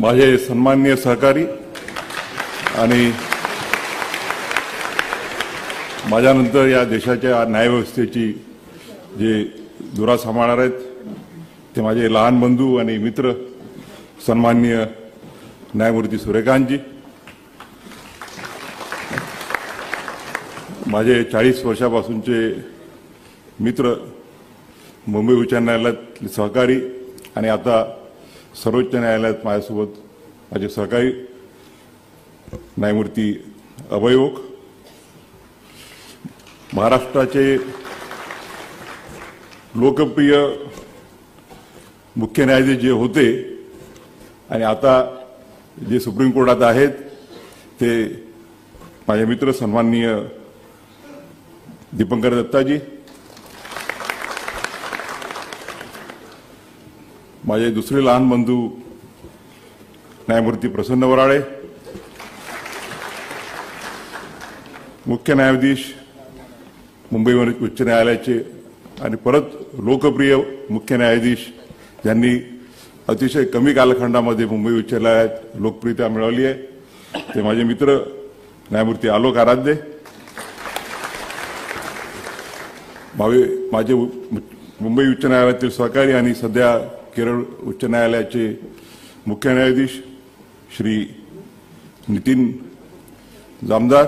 माझे सन्माननीय सहकारी आणि माझ्यानंतर या देशाच्या न्यायव्यवस्थेची जे धुरा सांभाळणार आहेत ते माझे लहान बंधू आणि मित्र सन्माननीय न्यायमूर्ती सूर्यकांतजी, माझे 40 वर्षापासूनचे मित्र मुंबई उच्च न्यायालयातले सहकारी आणि आता सर्वोच्च न्यायालयात माझ्यासोबत माझे सहकारी न्यायमूर्ती अभय ओक, महाराष्ट्राचे लोकप्रिय मुख्य न्यायाधीश जे होते आणि आता जे सुप्रीम कोर्टात आहेत ते माझे मित्र सन्माननीय दीपंकर दत्ताजी, माझे दुसरे लहान बंधू न्यायमूर्ती प्रसन्न वराळे, मुख्य न्यायाधीश मुंबई उच्च न्यायालयाचे आणि परत लोकप्रिय मुख्य न्यायाधीश ज्यांनी अतिशय कमी कालखंडामध्ये मुंबई उच्च न्यायालयात लोकप्रियता मिळवली आहे ते माझे मित्र न्यायमूर्ती आलोक आराध्य, माझे मुंबई उच्च न्यायालयातील सहकारी आणि सध्या केरळ उच्च न्यायालयाचे मुख्य न्यायाधीश श्री नितीन जामदार,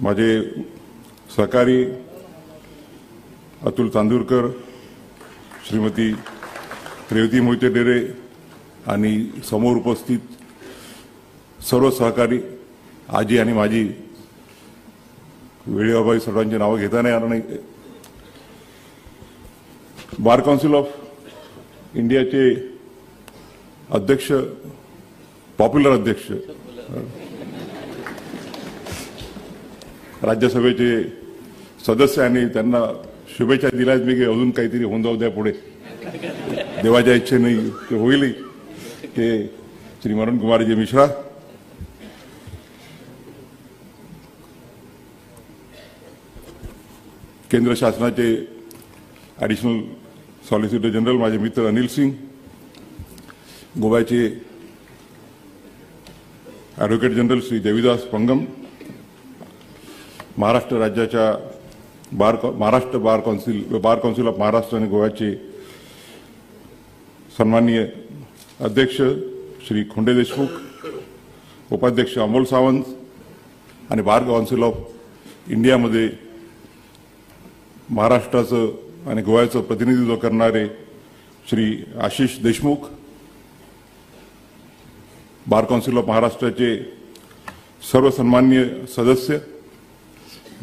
माझे सहकारी अतुल तांदूरकर, श्रीमती रेवती मोहिते डेरे आणि समोर उपस्थित सर्व सहकारी आजी आणि माझी वेळेबाई सर्वांची नावं घेता नाही येणार नाही. बार काउन्सिल ऑफ इंडियाचे अध्यक्ष, पॉप्युलर अध्यक्ष, राज्यसभेचे सदस्य आणि त्यांना शुभेच्छा दिल्यात मी की अजून काहीतरी होऊन जाऊ द्या पुढे, देवाच्या इच्छेने ते होईल, ते श्री मरण कुमारजी मिश्रा, केंद्र शासनाचे ॲडिशनल सॉलिसिटर जनरल माझे मित्र अनिल सिंग, गोव्याचे ॲडव्होकेट जनरल श्री देवीदास पंगम, महाराष्ट्र राज्याच्या महाराष्ट्र बार काउन्सिल ऑफ महाराष्ट्र आणि गोव्याचे सन्माननीय अध्यक्ष श्री खोंडे देशमुख, उपाध्यक्ष अमोल सावंत आणि बार काउन्सिल ऑफ इंडियामध्ये महाराष्ट्राचं आणि गोव्याचं प्रतिनिधित्व करणारे श्री आशिष देशमुख, बार काउन्सिल ऑफ महाराष्ट्राचे सर्व सन्माननीय सदस्य,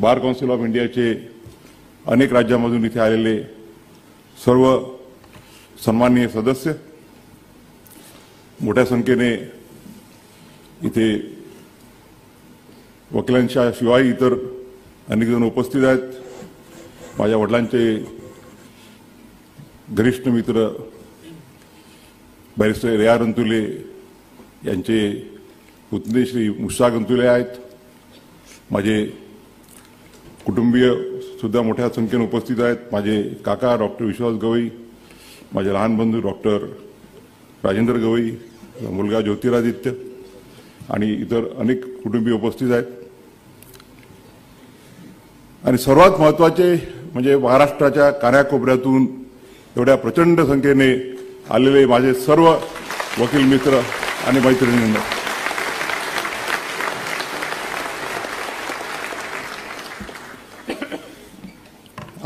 बार काउन्सिल ऑफ इंडियाचे अनेक राज्यांमधून इथे आलेले सर्व सन्माननीय सदस्य, मोठ्या संख्येने इथे वकिलांच्या शिवाय इतर अनेक जण उपस्थित आहेत. माझ्या वडिलांचे घनिष्ठ मित्र बॅरिस्टर रेया रंतुले यांचे पुतणे श्री मुश्ताक रंतुले आहेत. माझे कुटुंबीय सुद्धा मोठ्या संख्येने उपस्थित आहेत. माझे काका डॉक्टर विश्वास गवई, माझे लहान बंधू डॉक्टर राजेंद्र गवई, मुलगा ज्योतिरादित्य आणि इतर अनेक कुटुंबीय उपस्थित आहेत. आणि सर्वात महत्त्वाचे म्हणजे महाराष्ट्राच्या कानाकोपऱ्यातून एवढ्या प्रचंड संख्येने आलेले माझे सर्व वकील मित्र आणि मैत्रिणींना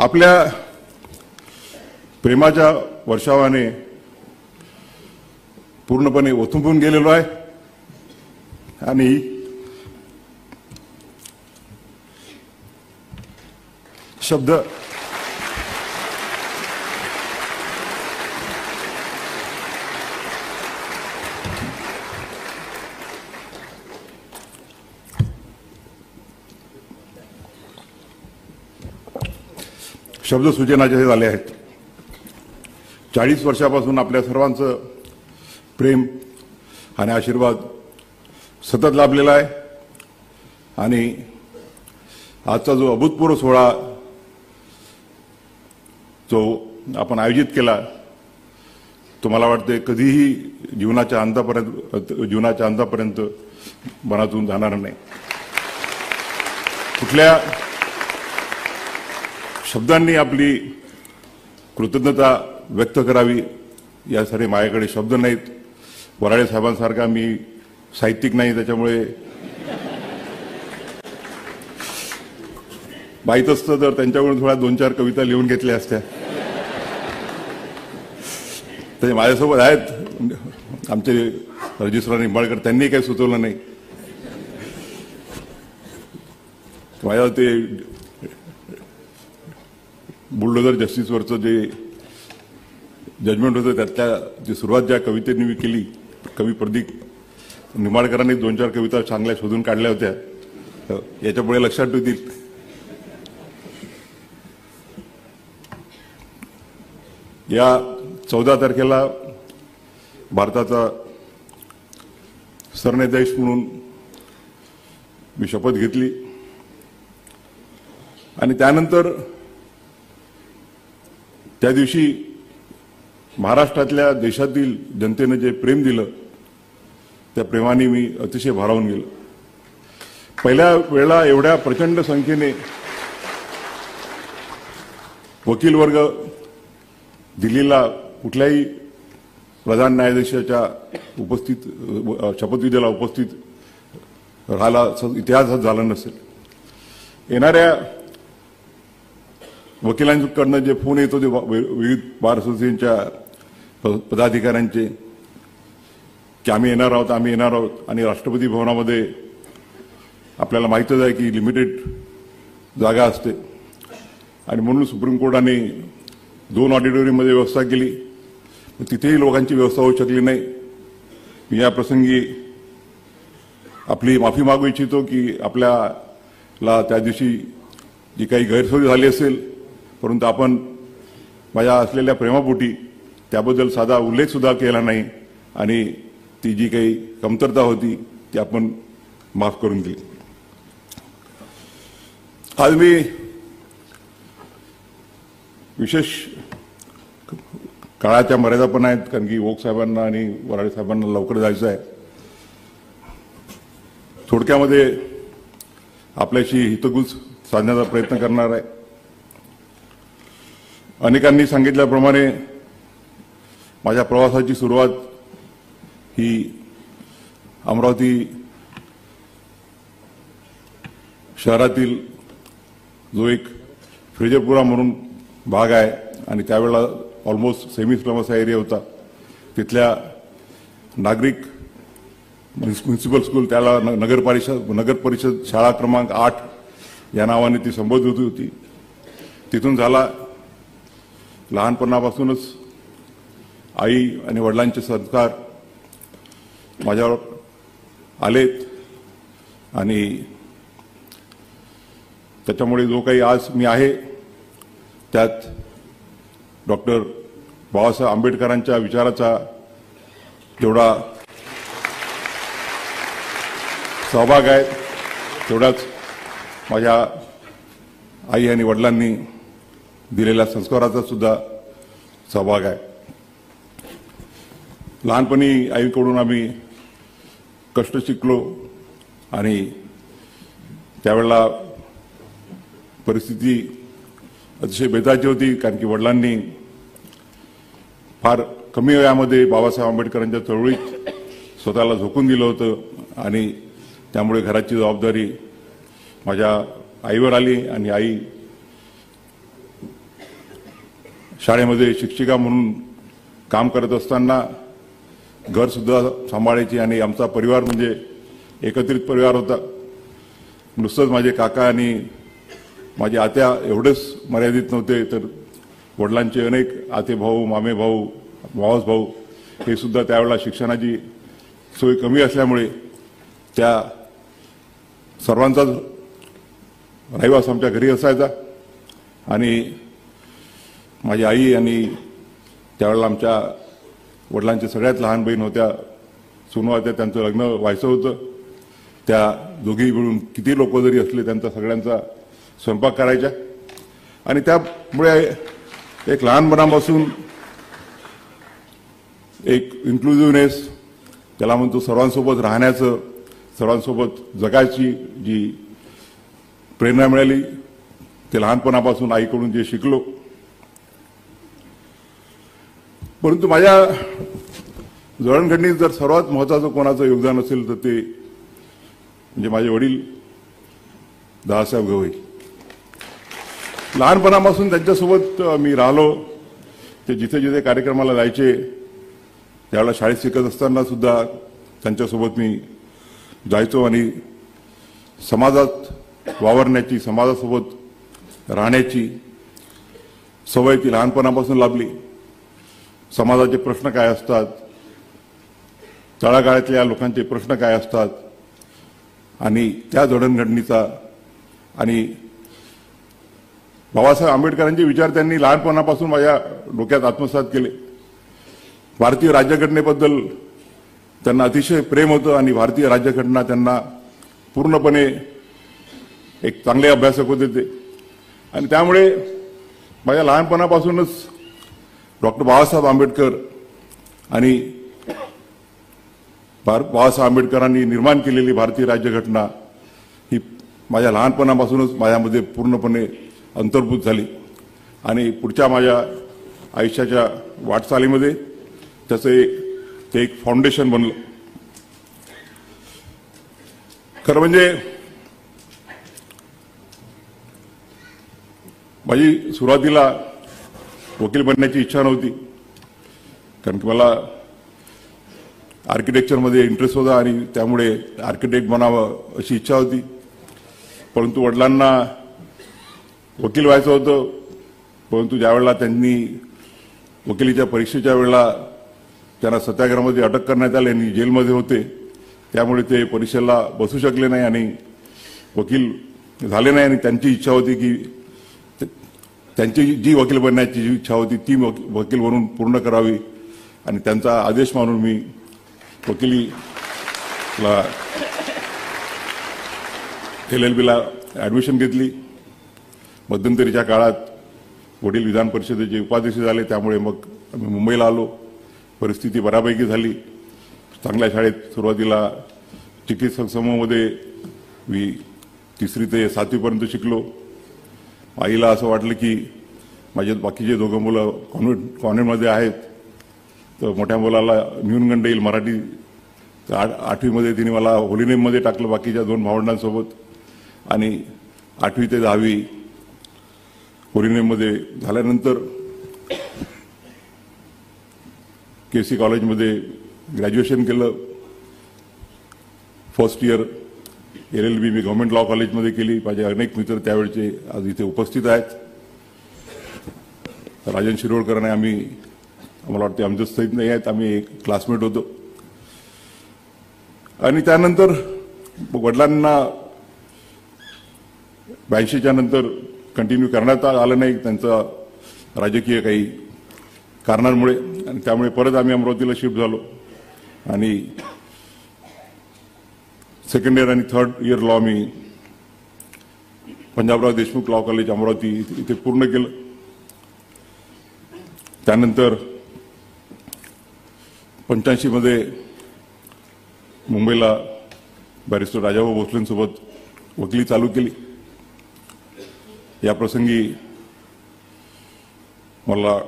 आपल्या प्रेमाच्या वर्षावाने पूर्णपणे ओथंबून गेलेलो आहे आणि शब्द सूचनाचे झाले आहेत. 40 वर्षापासून आपल्या सर्वांचं प्रेम आणि आशीर्वाद सतत लाभलेला आहे आणि आजचा जो अभूतपूर्व सोहळा जो आपण आयोजित केला तो मला वाटते कधीही जीवनाच्या अंतापर्यंत मनातून जाणार नाही. कुठल्या शब्दांनी आपली कृतज्ञता व्यक्त करावी यासाठी माझ्याकडे शब्द नाहीत. वराडे साहेबांसारखा मी साहित्यिक नाही, त्याच्यामुळे माहीत असतं तर त्यांच्याकडून थोड्या 2-4 कविता लिहून घेतल्या असत्या. ते माझ्यासोबत आहेत आमचे रजिस्ट्रार निंबाळकर, त्यांनी काही सुचवलं नाही. माझ्या ते बुलडोझर जस्टिसवरचं जे जजमेंट होतं त्यातल्या जी सुरुवात ज्या कवितेने मी केली, कवी प्रदीप निंबाळकरांनी 2-4 कविता चांगल्या शोधून काढल्या होत्या, याच्यापुढे लक्षात ठेवतील. या 14 तारखेला भारताचा सरन्यायाधीश म्हणून मी शपथ घेतली आणि त्यानंतर त्या दिवशी महाराष्ट्रातल्या देशातील जनतेने जे प्रेम दिलं त्या प्रेमाने मी अतिशय भारावून गेलो. पहिल्या वेळेला एवढ्या प्रचंड संख्येने वकील वर्ग दिल्लीला कुठल्याही प्रधान न्यायाधीशाच्या शपथविधीला उपस्थित राहायला इतिहासात झाला नसेल. येणाऱ्या वकिलांकडनं जे फोन येत होते विविध बार असोसिएशनच्या पदाधिकाऱ्यांचे की आम्ही येणार आहोत आणि राष्ट्रपती भवनामध्ये आपल्याला माहीतच आहे की लिमिटेड जागा असते आणि म्हणून सुप्रीम कोर्टाने 2 ऑडिटोरियममध्ये व्यवस्था केली, तिथेही लोकांची व्यवस्था होऊ शकली नाही. मी या प्रसंगी आपली माफी मागू इच्छितो की आपल्याला त्या दिवशी जी काही गैरसोय झाली असेल, परंतु आपण माझ्या असलेल्या प्रेमापोटी त्याबद्दल साधा उल्लेख सुद्धा केला नाही आणि ती जी काही कमतरता होती ती आपण माफ करून दिली. आज मी विशेष काळाच्या मर्यादा पण आहेत, कारण की ओक साहेबांना आणि वराडे साहेबांना लवकर जायचं आहे. थोडक्यामध्ये आपल्याशी हितगुज साधण्याचा प्रयत्न करणार आहे. अनेकांनी सांगितल्याप्रमाणे माझ्या प्रवासाची सुरुवात ही अमरावती शहरातील जो एक फ्रेजरपुरा म्हणून भाग आहे आणि त्यावेळेला ऑलमोस्ट सेमी स्लम असा एरिया होता, तिथल्या नागरिक म्युन्सिपल स्कूल, त्याला नगर परिषद शाळा क्रमांक 8 या नावाने ती संबोधित होती. तिथून झाला. लहानपणापासूनच आई आणि वडिलांचे संस्कार माझ्यावर आलेत आणि त्याच्यामुळे जो काही आज मी आहे त्यात डॉक्टर बाबासाहेब आंबेडकरांच्या विचाराचा जेवढा सहभाग आहे तेवढाच माझ्या आई आणि वडिलांनी दिलेल्या संस्काराचा सुद्धा सहभाग आहे. लहानपणी आईकडून आम्ही कष्ट शिकलो आणि त्यावेळेला परिस्थिती अतिशय बेताची होती, कारण की वडिलांनी फार कमी वयामध्ये बाबासाहेब आंबेडकरांच्या चळवळीत स्वतःला झोकून दिलं होतं आणि त्यामुळे घराची जबाबदारी माझ्या आईवर आली आणि आई शाळेमध्ये शिक्षिका म्हणून काम करत असताना घर सुद्धा सांभाळायची आणि आमचा परिवार म्हणजे एकत्रित परिवार होता. नुसतंच माझे काका आणि माझे आत्या एवढेच मर्यादित नव्हते, तर वडिलांचे अनेक आते भाऊ, मामे भाऊ, मावस भाऊ हे सुद्धा त्यावेळेला शिक्षणाची सोय कमी असल्यामुळे त्या सर्वांचाच रहिवास आमच्या घरी असायचा आणि माझी आई आणि त्यावेळेला आमच्या वडिलांच्या सगळ्यात लहान बहीण होत्या, सुनू होत्या, त्यांचं लग्न व्हायचं होतं. त्या दोघी मिळून किती लोक जरी असले त्यांचा सगळ्यांचा स्वयंपाक करायच्या आणि त्यामुळे एक लहानपणापासून एक इन्क्लुझिव्हनेस, त्याला म्हणतो सर्वांसोबत राहण्याचं, सर्वांसोबत जगायची जी प्रेरणा मिळाली ते लहानपणापासून आईकडून जे शिकलो. परंतु माझ्या जडणघडणीत जर सर्वात महत्त्वाचं कोणाचं योगदान असेल तर ते म्हणजे माझे वडील दादासाहेब गवई. लहानपणापासून त्यांच्यासोबत मी राहिलो. ते जिथे जिथे कार्यक्रमाला जायचे त्यावेळेला शाळेत शिकत असताना सुद्धा त्यांच्यासोबत मी जायचो आणि समाजात वावरण्याची, समाजासोबत राहण्याची सवय ती लहानपणापासून लाभली. समाजाचे प्रश्न काय असतात, तळागाळातल्या लोकांचे प्रश्न काय असतात आणि त्या जडणघडणीचा आणि बाबासाहेब आंबेडकरांचे विचार त्यांनी लहानपणापासून माझ्या डोक्यात आत्मसात केले. भारतीय राज्यघटनेबद्दल त्यांना अतिशय प्रेम होतं आणि भारतीय राज्यघटना त्यांना पूर्णपणे एक चांगले अभ्यासक होते ते. आणि त्यामुळे माझ्या लहानपणापासूनच डॉक्टर बाबासाहेब आंबेडकर आणि बाबासाहेब आंबेडकरांनी निर्माण केलेली भारतीय राज्यघटना ही माझ्या लहानपणापासूनच माझ्यामध्ये पूर्णपणे अंतर्भूत झाली आणि पुढच्या माझ्या आयुष्याच्या वाटचालीमध्ये त्याचं ते एक फाउंडेशन बनलं. खरं म्हणजे माझी सुरुवातीला वकील बनण्याची इच्छा नव्हती, कारण की मला आर्किटेक्चरमध्ये इंटरेस्ट होता आणि त्यामुळे आर्किटेक्ट बनावं अशी इच्छा होती. परंतु वडिलांना वकील व्हायचं होतं. परंतु ज्यावेळेला त्यांनी वकिलीच्या परीक्षेच्या वेळेला त्यांना सत्याग्रहामध्ये अटक करण्यात आली आणि जेलमध्ये होते, त्यामुळे ते परीक्षेला बसू शकले नाही आणि वकील झाले नाही. आणि त्यांची इच्छा होती की त्यांची जी वकील बनण्याची जी इच्छा होती ती वकील बनून पूर्ण करावी आणि त्यांचा आदेश मानून मी वकिलीला LLBला ॲडमिशन घेतली. मध्यंतरीच्या काळात वडील विधान परिषदेचे उपाध्यक्ष झाले, त्यामुळे मग आम्ही मुंबईला आलो. परिस्थिती बऱ्यापैकी झाली. चांगल्या शाळेत सुरुवातीला चिकित्सक समूहामध्ये मी 3री ते 7वीपर्यंत शिकलो. आईला असं वाटलं की माझे बाकीचे दोघं मुलं कॉन्व्हेंटमध्ये आहेत, तर मोठ्या मुलाला न्यूनगंड येईल मराठी. तर 8वीमध्ये तिने मला होलीनेममध्ये टाकलं बाकीच्या 2 भावंडांसोबत आणि 8वी ते 10वी होलीनेममध्ये झाल्यानंतर KC कॉलेजमध्ये ग्रॅज्युएशन केलं. फर्स्ट इयर LLB मी गव्हर्नमेंट लॉ कॉलेजमध्ये केली. माझे अनेक मित्र त्यावेळचे आज इथे उपस्थित आहेत. राजन शिरोडकरांनी आम्हाला वाटते आमच्या सहित नाही आहेत, आम्ही एक क्लासमेट होतो. आणि त्यानंतर वडिलांना 82च्या नंतर कंटिन्यू करण्यात आलं नाही त्यांचा राजकीय काही कारणांमुळे, आणि त्यामुळे परत आम्ही अमरावतीला शिफ्ट झालो आणि 2nd इयर आणि 3rd इयर लॉ मी पंजाबराव देशमुख लॉ कॉलेज अमरावती इथे पूर्ण केलं. त्यानंतर 85मध्ये मुंबईला बॅरिस्टर राजाभाऊ भोसलेंसोबत वकिली चालू केली. या प्रसंगी मला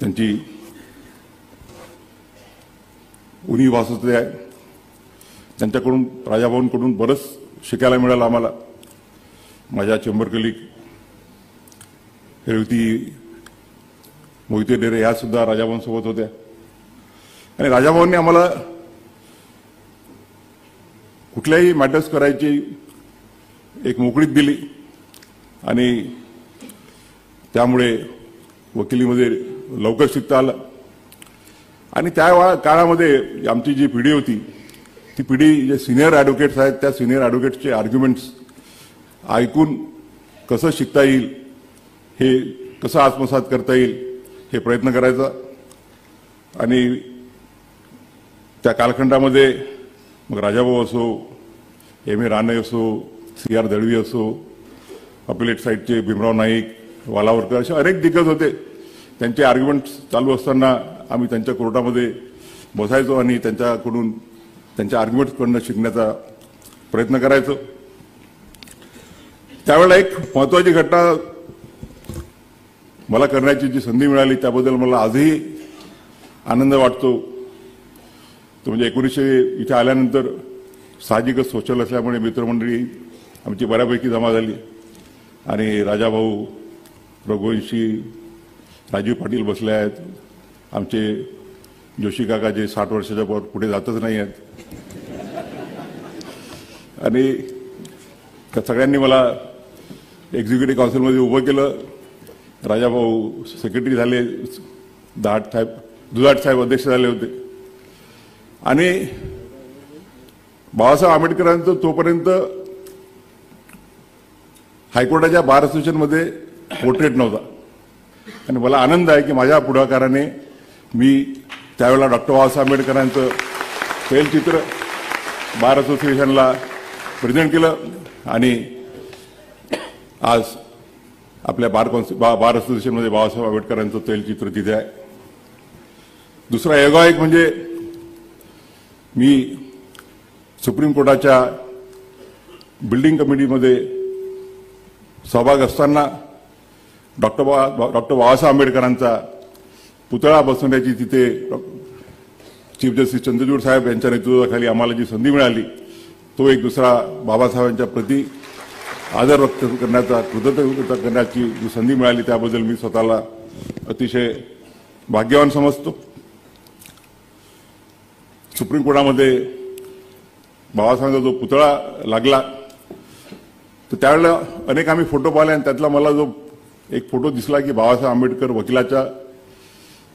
त्यांची उणीव भासते आहे. त्यांच्याकडून राजाभाऊंकडून बरंच शिकायला मिळालं आम्हाला. माझ्या चेंबर कलीग रेवती मोहिते डेरे ह्या सुद्धा राजाभाऊंसोबत होत्या आणि राजाभाऊंनी आम्हाला कुठल्याही मॅटर्स करायची एक मोकळीक दिली आणि त्यामुळे वकिलीमध्ये लवकर शिकता आलं. आणि त्या काळामध्ये आमची जी पिढी होती ती पिढी जे सिनियर ॲडव्होकेट्स आहेत त्या सिनियर ॲडव्होकेट्सचे आर्ग्युमेंट्स ऐकून कसं शिकता येईल, हे कसं आत्मसात करता येईल हे प्रयत्न करायचा. आणि त्या कालखंडामध्ये मग राजाभाऊ असो, M.A. राणे असो, C.R. दळवी असो, अपिलेट साईडचे भीमराव नाईक, वालावरकर असे अनेक दिग्गज होते. त्यांचे आर्ग्युमेंट चालू असताना आम्ही त्यांच्या कोर्टामध्ये बसायचो आणि त्यांच्याकडून त्यांच्या आर्ग्युमेंट्सकडून शिकण्याचा प्रयत्न करायचो. त्यावेळेला एक महत्त्वाची घटना मला करण्याची जी संधी मिळाली त्याबद्दल मला आजही आनंद वाटतो. तो म्हणजे 1900 इथे आल्यानंतर साहजिकच सोशल असल्यामुळे मित्रमंडळी आमची बऱ्यापैकी जमा झाली आणि राजाभाऊ, रघुवंशी, राजीव पाटील बसले आहेत. आमचे जोशी काका जे 60 वर्षाच्या पुढे जातच नाही आहेत. आणि त्या सगळ्यांनी मला एक्झिक्युटिव्ह काउन्सिलमध्ये उभं केलं. राजाभाऊ सेक्रेटरी झाले, दुधाट साहेब अध्यक्ष झाले होते. आणि बाबासाहेब आंबेडकरांचं तोपर्यंत हायकोर्टाच्या बार असोसिएशनमध्ये पोर्ट्रेट नव्हता. आणि मला आनंद आहे की माझ्या पुढाकाराने मी त्यावेळेला डॉक्टर बाबासाहेब आंबेडकरांचं तैलचित्र बार असोसिएशनला प्रेझेंट केलं आणि आज आपल्या बार असोसिएशनमध्ये बाबासाहेब आंबेडकरांचं तैलचित्र तिथे आहे. दुसरा योगायोग म्हणजे मी सुप्रीम कोर्टाच्या बिल्डिंग कमिटीमध्ये सहभाग असताना डॉक्टर बाबासाहेब आंबेडकरांचा पुतळा बसवण्याची तिथे चीफ जस्टिस चंद्रचूड साहेब यांच्या नेतृत्वाखाली आम्हाला जी संधी मिळाली तो एक दुसरा बाबासाहेबांच्या प्रती आदर व्यक्त करण्याचा, कृतज्ञता करण्याची जी संधी मिळाली त्याबद्दल मी स्वतःला अतिशय भाग्यवान समजतो. सुप्रीम कोर्टामध्ये बाबासाहेबांचा जो पुतळा लागला तर त्यावेळेला अनेक आम्ही फोटो पाहिले आणि त्यातला मला जो एक फोटो दिसला की बाबासाहेब आंबेडकर वकिलाच्या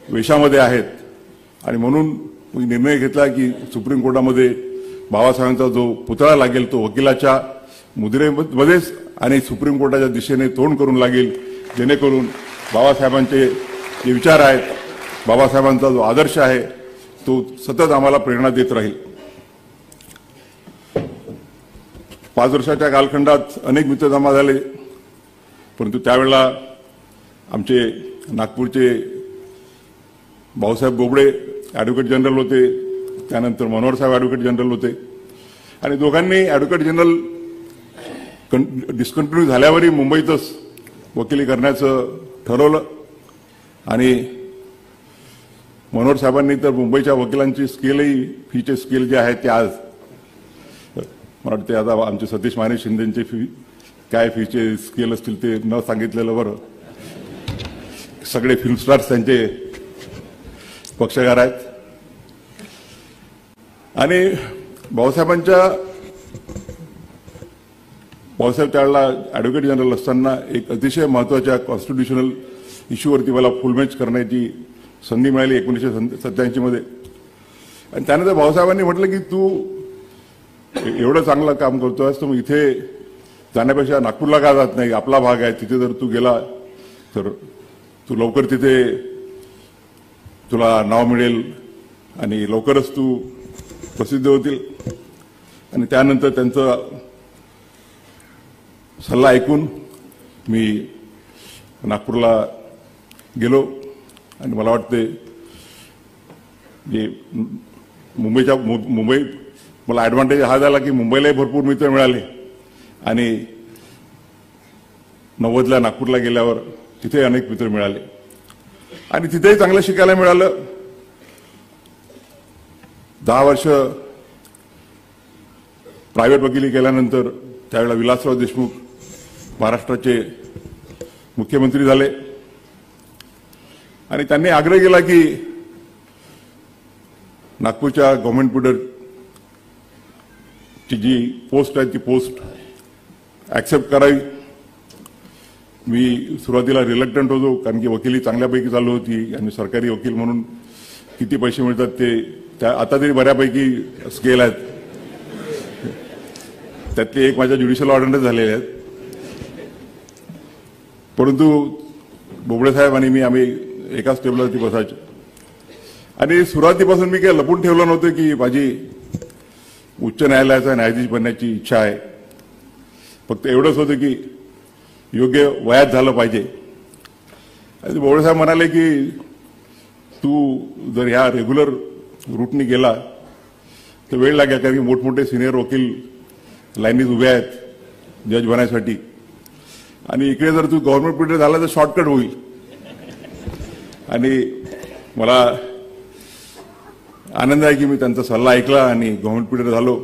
वेशामध्ये आहेत आणि म्हणून मी निर्णय घेतला की सुप्रीम कोर्टामध्ये बाबासाहेबांचा जो पुतळा लागेल तो वकिलाच्या मुद्रेमध्येच आणि सुप्रीम कोर्टाच्या दिशेने तोंड करून लागेल, जेणेकरून बाबासाहेबांचे जे विचार आहेत, बाबासाहेबांचा जो आदर्श आहे तो सतत आम्हाला प्रेरणा देत राहील. 5 वर्षाच्या कालखंडात अनेक मित्र जमा झाले, परंतु त्यावेळेला आमचे नागपूरचे भाऊसाहेब बोबडे ॲडव्होकेट जनरल होते, त्यानंतर मनोहर साहेब ॲडव्होकेट जनरल होते आणि दोघांनी ॲडव्होकेट जनरल डिस्कंटिन्यू झाल्यावरही मुंबईतच वकिली करण्याचं ठरवलं. आणि मनोहर साहेबांनी तर मुंबईच्या वकिलांची स्केलही, फीचे स्केल जे आहेत ते आज मला वाटते आता आमचे सतीश माने शिंदेचे फी काय फीचे स्केल असतील ते न सांगितलेलं बरं. सगळे फिल्म स्टार्स त्यांचे पक्षकार आहेत. आणि बाबासाहेब त्यावेळेला ॲडव्होकेट जनरल असताना एक अतिशय महत्त्वाच्या कॉन्स्टिट्युशनल इश्यूवरती मला फुलमॅच करण्याची संधी मिळाली 1987 मध्ये. आणि त्यानंतर भाऊसाहेबांनी म्हटलं की तू एवढं चांगलं काम करतोयस तर मग इथे जाण्यापेक्षा नागपूरला का जात नाही, आपला भाग आहे तिथे जर तू गेला तर तू लवकर तिथे तुला नाव मिळेल आणि लवकरच तू प्रसिद्ध होतील. आणि त्यानंतर त्यांचा सल्ला ऐकून मी नागपूरला गेलो आणि मला वाटते जे मुंबई मला ॲडव्हान्टेज हा झाला की मुंबईलाही भरपूर मित्र मिळाले आणि 90ला नागपूरला गेल्यावर तिथे अनेक मित्र मिळाले आणि तिथेही चांगलं शिकायला मिळालं. 10 वर्ष प्रायव्हेट वकिली केल्यानंतर त्यावेळेला विलासराव देशमुख महाराष्ट्राचे मुख्यमंत्री झाले आणि त्यांनी आग्रह केला की नागपूरच्या गव्हर्नमेंट पुढची जी पोस्ट आहे ती पोस्ट ॲक्सेप्ट करावी. मी सुरुवातीला रिलक्टंट होतो कारण की वकिली चांगल्यापैकी चालू होती आणि सरकारी वकील म्हणून किती पैसे मिळतात ते आता तरी बऱ्यापैकी स्केल आहेत. त्यातले एक माझ्या ज्युडिशियल ऑर्डरच झालेले आहेत. परंतु बोबडे साहेब आणि मी आम्ही एकाच टेबलवरती बसायचो आणि सुरुवातीपासून मी काही लपून ठेवलं नव्हतं की माझी उच्च न्यायालयाचा न्यायाधीश बनण्याची इच्छा आहे. फक्त एवढंच होतं की योग्य वयात झालं पाहिजे बोवळेसाहेब म्हणाले की तू जर ह्या रेग्युलर रूटनी गेला तर वेळ लागेल, कारण की मोठमोठे सिनियर वकील लाईनीत उभे आहेत जज बनायसाठी, आणि इकडे जर तू गव्हर्नमेंट पिरियड झाला तर शॉर्टकट होईल. आणि मला आनंद आहे की मी त्यांचा सल्ला ऐकला आणि गव्हर्नमेंट पिरियड झालो.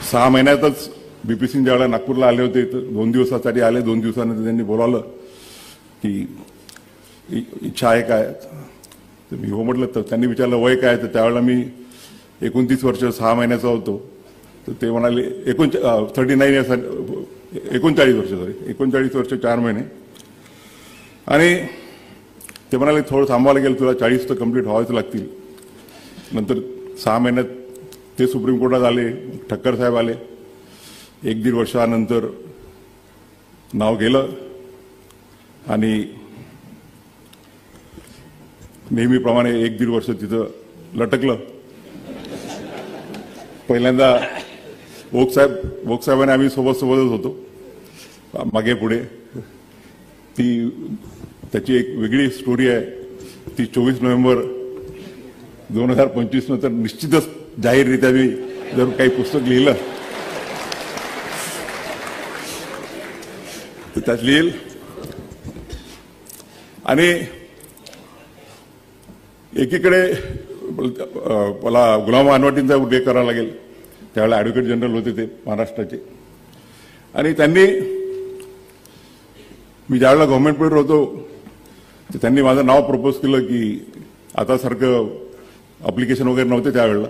सहा महिन्यातच बीपी सिंग ज्यावेळेला नागपूरला आले होते तर 2 दिवसासाठी आले. 2 दिवसानंतर त्यांनी बोलावलं की इच्छा आहे काय, तर मी हो म्हटलं. तर त्यांनी विचारलं वय काय, तर त्यावेळेला मी 29 वर्ष 6 महिन्याचा होतो. तर ते म्हणाले 39 इयर्स, 39 वर्ष, सॉरी 39 वर्ष 4 महिने. आणि ते म्हणाले थोडं थांबवायला गेलं, तुला 40 तर कंप्लीट व्हावेच लागतील. नंतर 6 महिन्यात ते सुप्रीम कोर्टात आले, ठक्कर साहेब आले. 1-1.5 वर्षानंतर नाव गेलं आणि नेहमीप्रमाणे 1-1.5 वर्ष तिथं लटकलं. पहिल्यांदा ओक साहेबांनी आम्ही सोबतच होतो, मागे पुढे. त्याची एक वेगळी स्टोरी आहे. ती 24 नोव्हेंबर 2025 नंतर निश्चितच जाहीररित्या मी जर काही पुस्तक लिहिलं तर त्यात लिहिल. आणि एकीकडे मला गुलाम अनवाटींचा उल्लेख करावा लागेल. त्यावेळेला ॲडव्होकेट जनरल होते ते महाराष्ट्राचे, आणि त्यांनी, मी ज्यावेळेला गव्हर्नमेंट पिरियड होतो तर त्यांनी माझं नाव प्रपोज केलं की आता सारखं अप्लिकेशन वगैरे नव्हते त्यावेळेला,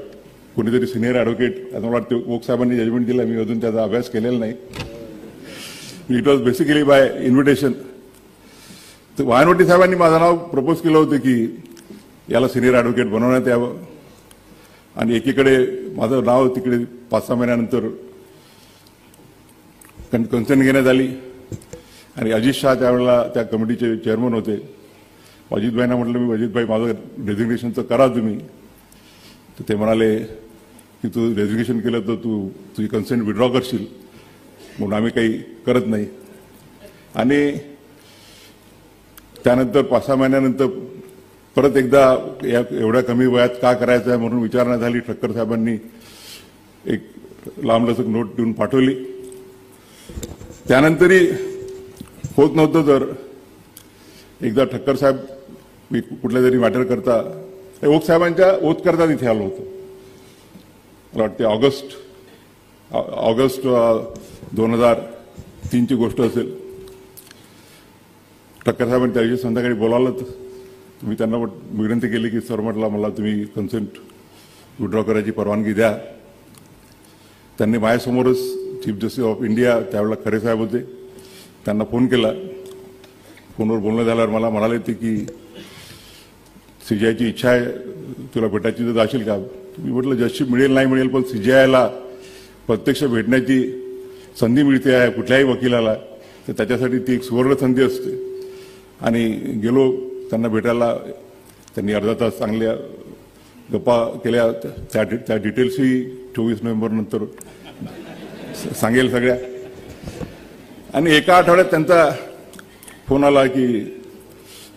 कोणीतरी सिनियर ॲडव्होकेट, आता मला वाटतं ओक साहेबांनी जजमेंट दिलं, मी अजून त्याचा अभ्यास केलेला नाही. It was basically bye invitation. तर वायनवटी साहेबांनी माझं नाव प्रपोज केलं होतं की याला सिनियर ॲडव्होकेट बनवण्यात यावं. आणि एकीकडे माझं नाव तिकडे 5-6 महिन्यानंतर कन्सर्न घेण्यात आली. आणि अजित शाह त्यावेळेला त्या कमिटीचे चेअरमन होते. अजितभाईंना म्हटलं मी, अजितभाई माझं डेझिग्नेशनचं करा तुम्ही. तर ते म्हणाले की तू डेझिग्नेशन केलं तर तू तुझी कन्सेंट विड्रॉ करशील, म्हणून आम्ही काही करत नाही. आणि त्यानंतर 5-6 महिन्यानंतर परत एकदा एवढ्या कमी वयात का करायचं आहे म्हणून विचारणा झाली. ठक्कर साहेबांनी एक लांबलचक नोट देऊन पाठवली. त्यानंतरही होत नव्हतं तर एकदा ठक्कर साहेब, मी कुठल्या तरी मॅटर करता ओक साहेबांच्या ओत करता तिथे आलो होतो. मला वाटते ऑगस्ट 2003ची गोष्ट असेल. ठक्कर साहेबांनी त्या दिवशी संध्याकाळी बोलावलं. मी त्यांना विनंती केली की सर, म्हटलं मला तुम्ही कन्सेंट विड्रॉ करायची परवानगी द्या. त्यांनी माझ्यासमोरच चीफ जस्टिस ऑफ इंडिया त्यावेळेला खरे साहेब होते, त्यांना फोन केला. फोनवर बोलणं झाल्यावर मला म्हणाले ते की सीजीआयची इच्छा आहे, तुला भेटायची तर जाशील का. मी म्हटलं जजशिप मिळेल नाही मिळेल, पण सीजीआयला प्रत्यक्ष भेटण्याची संधी मिळते आहे कुठल्याही वकिलाला, तर त्याच्यासाठी ती एक सुवर्ण संधी असते. आणि गेलो त्यांना भेटायला. त्यांनी अर्धा तास चांगल्या गप्पा केल्या. त्या डिटेल्सही 24 नोव्हेंबर नंतर सांगेल सगळ्या. आणि एका आठवड्यात त्यांचा फोन आला की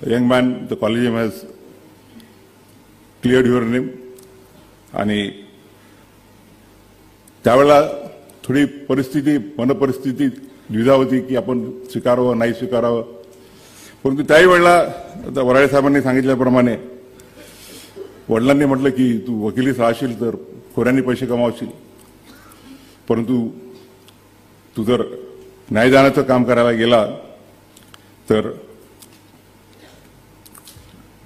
young man, the collegium has cleared your name. आणि त्यावेळेला थोडी मनपरिस्थिती द्विधा होती की आपण स्वीकारावं नाही स्वीकारावं. परंतु त्याही वेळेला आता वराळे साहेबांनी सांगितल्याप्रमाणे वडिलांनी म्हटलं की तू वकिलीस राहशील तर खोऱ्यांनी पैसे कमावशील, परंतु तू जर न्यायदानाचं काम करायला गेला तर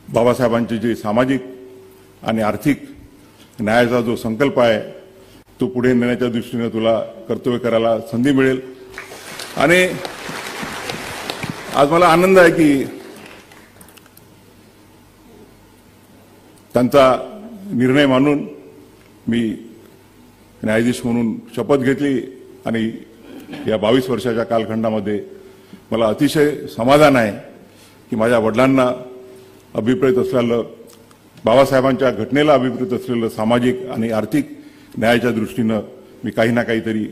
बाबासाहेबांचे जे सामाजिक आणि आर्थिक न्यायाचा जो संकल्प आहे तो पुढे नेण्याच्या दृष्टीने तुला कर्तव्य करायला संधी मिळेल. आणि आज मला आनंद आहे की त्यांचा निर्णय मानून मी न्यायाधीश म्हणून शपथ घेतली. आणि या 22 वर्षाच्या कालखंडामध्ये मला अतिशय समाधान आहे की माझ्या वडिलांना अभिप्रेत असलेलं, बाबासाहेबांच्या घटनेला अभिप्रेत असलेलं सामाजिक आणि आर्थिक न्यायाच्या दृष्टीनं मी काही ना काहीतरी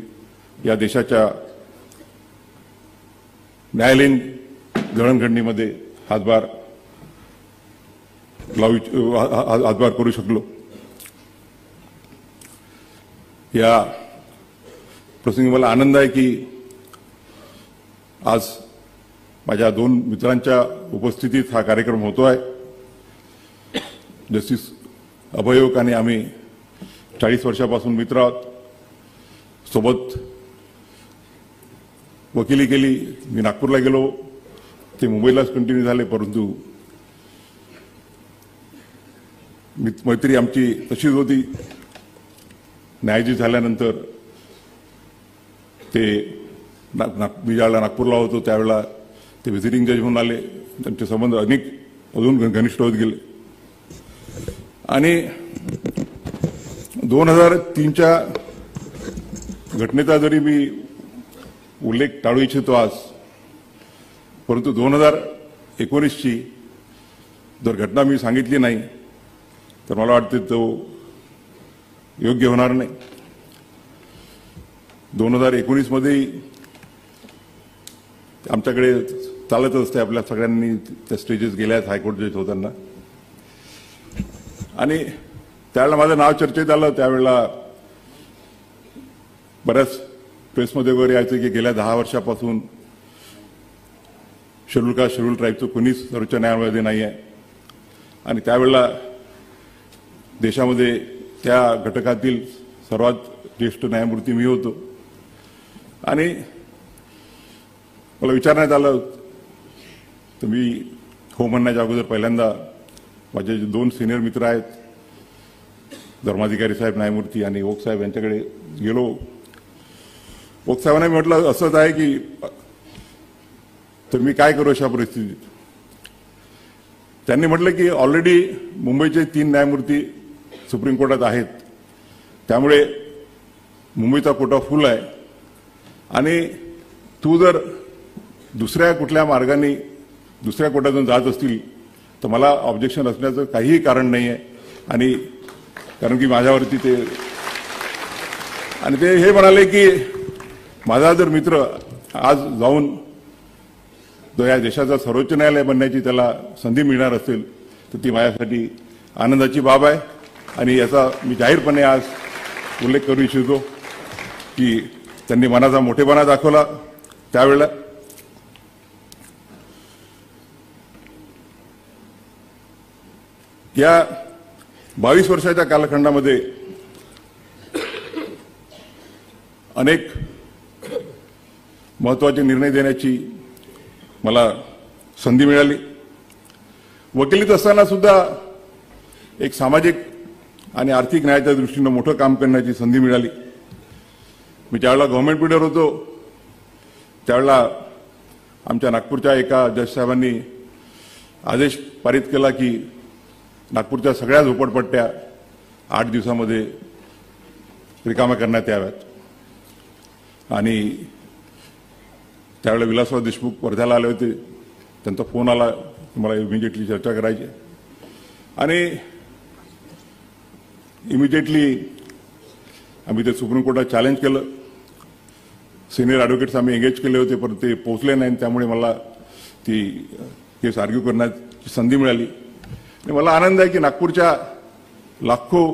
या देशाच्या न्यायालयीन जडणघडणीमध्ये हातभार करू शकलो। या प्रसंगी मला आनंद आहे की आज माझ्या दोन मित्रांच्या उपस्थितीत हा कार्यक्रम होतो आहे। जस्टिस अभयोग आणि आम्ही 40 वर्षापासून मित्र आहोत, सोबत वकिली केली। मी नागपूरला गेलो, ते मुंबईलाच कंटिन्यू झाले, परंतु मैत्री आमची तशीच होती। न्यायाधीश झाल्यानंतर ते मी ज्यावेळेला नागपूरला होतो त्यावेळेला ते व्हिजिटिंग जज म्हणून आले। त्यांचे संबंध अजून घनिष्ठ होत गेले आणि 2003च्या घटनेचा जरी मी उल्लेख टाळू इच्छितो आज, परंतु 2019ची जर घटना मी सांगितली नाही तर मला वाटते तो योग्य होणार नाही। 2019 मध्ये आमच्याकडे चालत असते, आपल्या सगळ्यांनी त्या स्टेजेस गेल्या आहेत हायकोर्ट जज होताना, आणि त्यावेळेला माझं नाव चर्चेत आलं। त्यावेळेला बऱ्याच प्रेसमध्ये वगैरे यायचं की गेल्या 10 वर्षापासून शेड्यूल कास्ट शेड्यूल ट्राईबचं कोणीच सर्वोच्च न्यायालयामध्ये नाही आहे, आणि त्यावेळेला देशामध्ये त्या घटकातील सर्वात ज्येष्ठ न्यायमूर्ती मी होतो। आणि मला विचारण्यात आलं तर मी हो म्हणण्याच्या अगोदर पहिल्यांदा माझे जे 2 सिनियर मित्र आहेत, धर्माधिकारी साहेब न्यायमूर्ती आणि ओक साहेब, यांच्याकडे गेलो। ओक साहेबांनी म्हटलं असंच आहे की तर मी काय करू अशा परिस्थितीत। त्यांनी म्हटलं की ऑलरेडी मुंबईचे 3 न्यायमूर्ती सुप्रीम कोर्टात आहेत, त्यामुळे मुंबईचा कोटा फुल आहे, आणि तू जर दुसऱ्या कुठल्या मार्गाने दुसऱ्या कोर्टातून जात असतील तर मला ऑब्जेक्शन असण्याचं काहीही कारण नाही आहे। आणि कारण की माझ्यावरती ते हे म्हणाले की माझा जर मित्र आज जाऊन जर या देशाचा सर्वोच्च न्यायालय बनण्याची त्याला संधी मिळणार असेल तर ती माझ्यासाठी आनंदाची बाब आहे। आणि याचा मी जाहीरपणे आज उल्लेख करू इच्छितो की त्यांनी मनाचा मोठेपणा दाखवला त्यावेळेला। या 22 वर्षाच्या कालखंडामध्ये अनेक महत्त्वाचे निर्णय देण्याची मला संधी मिळाली। वकिलीत असताना सुद्धा एक सामाजिक आणि आर्थिक न्यायाच्या दृष्टीने मोठं काम करण्याची संधी मिळाली। मी ज्यावेळेला गव्हर्नमेंट बिल्डर होतो त्यावेळेला आमच्या नागपूरच्या एका जज साहेबांनी आदेश पारित केला की नागपूरच्या सगळ्या झोपडपट्ट्या 8 दिवसामध्ये रिकाम्या करण्यात याव्यात। आणि त्यावेळेला विलासराव देशमुख वर्ध्याला आले होते, त्यांचा फोन आला मला इमिजिएटली चर्चा करायची, आणि इमिजिएटली आम्ही ते सुप्रीम कोर्टात चॅलेंज केलं। सिनियर ॲडव्होकेट्स आम्ही एंगेज केले होते, पण ते पोहोचले नाही, त्यामुळे मला ती केस आर्ग्यू करण्याची संधी मिळाली। आणि मला आनंद आहे की नागपूरच्या लाखो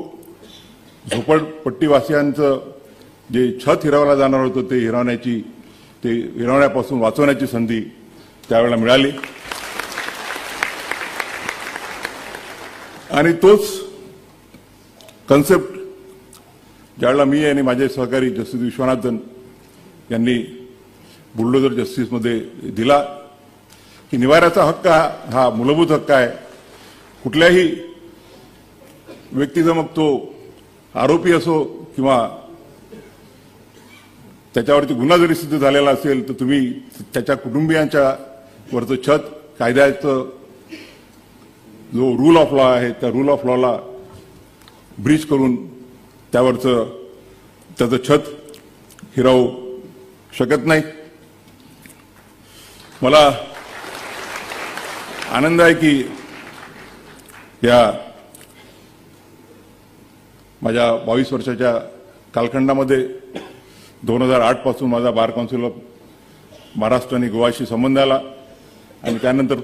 झोपडपट्टीवासियांचं जे छत हिरावला जाणार होतं ते हिरावण्यापासून वाचवण्याची संधी त्यावेळेला मिळाली। आणि तोच कन्सेप्ट ज्यावेळेला मी आणि माझे सहकारी जस्टिस विश्वनाथन यांनी बुलडोजर जस्टिसमध्ये दिला की निवाऱ्याचा हक्क हा मूलभूत हक्क आहे। कुठल्याही व्यक्तीचा मग तो आरोपी असो किंवा त्याच्यावरती गुन्हा जरी सिद्ध झालेला असेल तर तुम्ही त्याच्या कुटुंबियांच्या वरचं छत कायद्याचं जो रूल ऑफ लॉ आहे त्या रूल ऑफ लॉला ब्रीच करून त्याचं छत हिरावू शकत नाही। मला आनंद आहे की या माझ्या 22 वर्षाच्या कालखंडामध्ये 2008 पासून माझा बार काउन्सिल ऑफ महाराष्ट्र आणि गोवाशी संबंध आला आणि त्यानंतर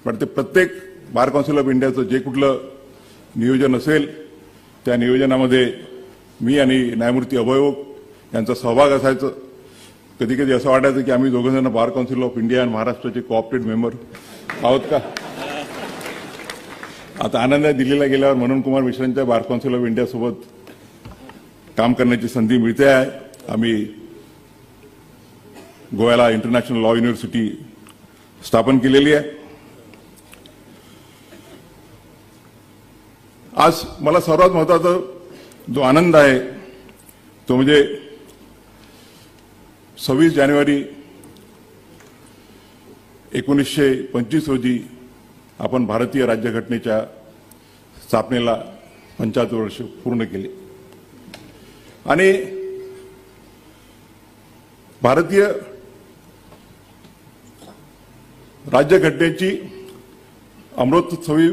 प्रत्येक बार काउन्सिल ऑफ इंडियाचं जे कुठलं नियोजन असेल त्या नियोजनामध्ये मी आणि न्यायमूर्ती अभय ओक यांचा सहभाग असायचं. कधी कधी असं वाटायचं की आम्ही दोघं जण बार काउन्सिल ऑफ इंडिया आणि महाराष्ट्राचे कोऑपरेट मेंबर आहोत का. आता आनंद दिल्लीला गेल्यावर मनोज कुमार मिश्रांच्या बार काउन्सिल ऑफ इंडिया सोबत काम करण्याची संधी मिळते आहे. आम्ही गोव्याला इंटरनॅशनल लॉ युनिव्हर्सिटी स्थापन केलेली आहे. आज मला सर्वात महत्त्वाचा जो आनंद आहे तो म्हणजे 26 जानेवारी 1925 रोजी आपण भारतीय राज्यघटनेच्या स्थापनेला 75 वर्ष पूर्ण केले आणि भारतीय राज्यघटनेची अमृतोत्सवी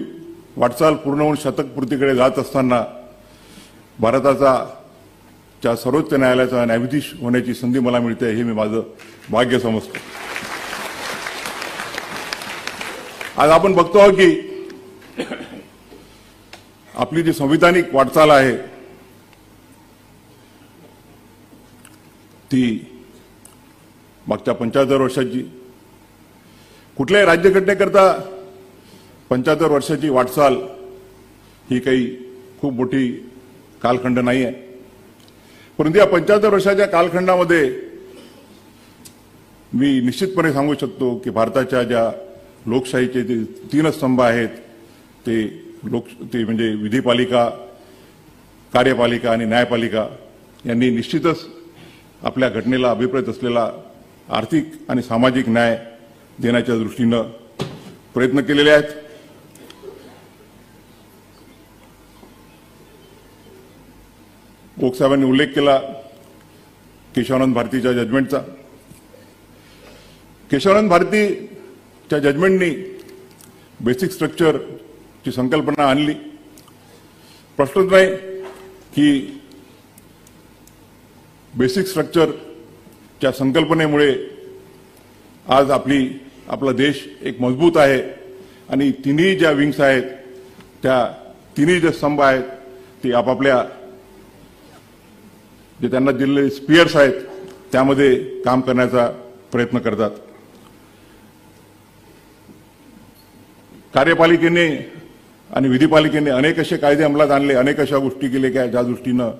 वाटचाल पूर्ण होऊन शतकपूर्तीकडे जात असताना भारताच्या सर्वोच्च न्यायालयाचा न्यायाधीश होण्याची संधी मला मिळते हे मी माझं भाग्य समजतो. आज आपण बघतो आहोत की आपली जी संविधानिक वाटचाल आहे ती मागच्या 75 वर्षाची कुठल्याही राज्यघटनेकरता 75 वर्षाची वाटचाल ही काही खूप मोठी कालखंड नाही आहे. परंतु या 75 वर्षाच्या कालखंडामध्ये मी निश्चितपणे सांगू शकतो की भारताच्या ज्या लोकशाहीचे जे 3 स्तंभ आहेत ते म्हणजे विधिपालिका, कार्यपालिका आणि न्यायपालिका यांनी निश्चितच आपल्या घटनेला अभिप्रेत असलेला आर्थिक आणि सामाजिक न्याय देण्याच्या दृष्टीनं प्रयत्न केलेले आहेत. ओकसाहेबांनी उल्लेख केला केशवानंद भारतीच्या जजमेंटचा. केशवानंद भारतीच्या जजमेंटनी बेसिक स्ट्रक्चरची संकल्पना आणली. प्रश्नच नाही की बेसिक स्ट्रक्चरच्या संकल्पनेमुळे आज आपला देश एक मजबूत आहे आणि तिन्ही ज्या विंग्स आहेत त्या तिन्ही जे स्तंभ आहेत ते आपापल्या जे त्यांना दिलेले स्पियर्स आहेत त्यामध्ये काम करण्याचा प्रयत्न करतात. कार्यपालिकेने आणि विधिपालिकेने अनेक असे कायदे अंमलात आणले, अनेक अशा गोष्टी केल्या की ज्या दृष्टीनं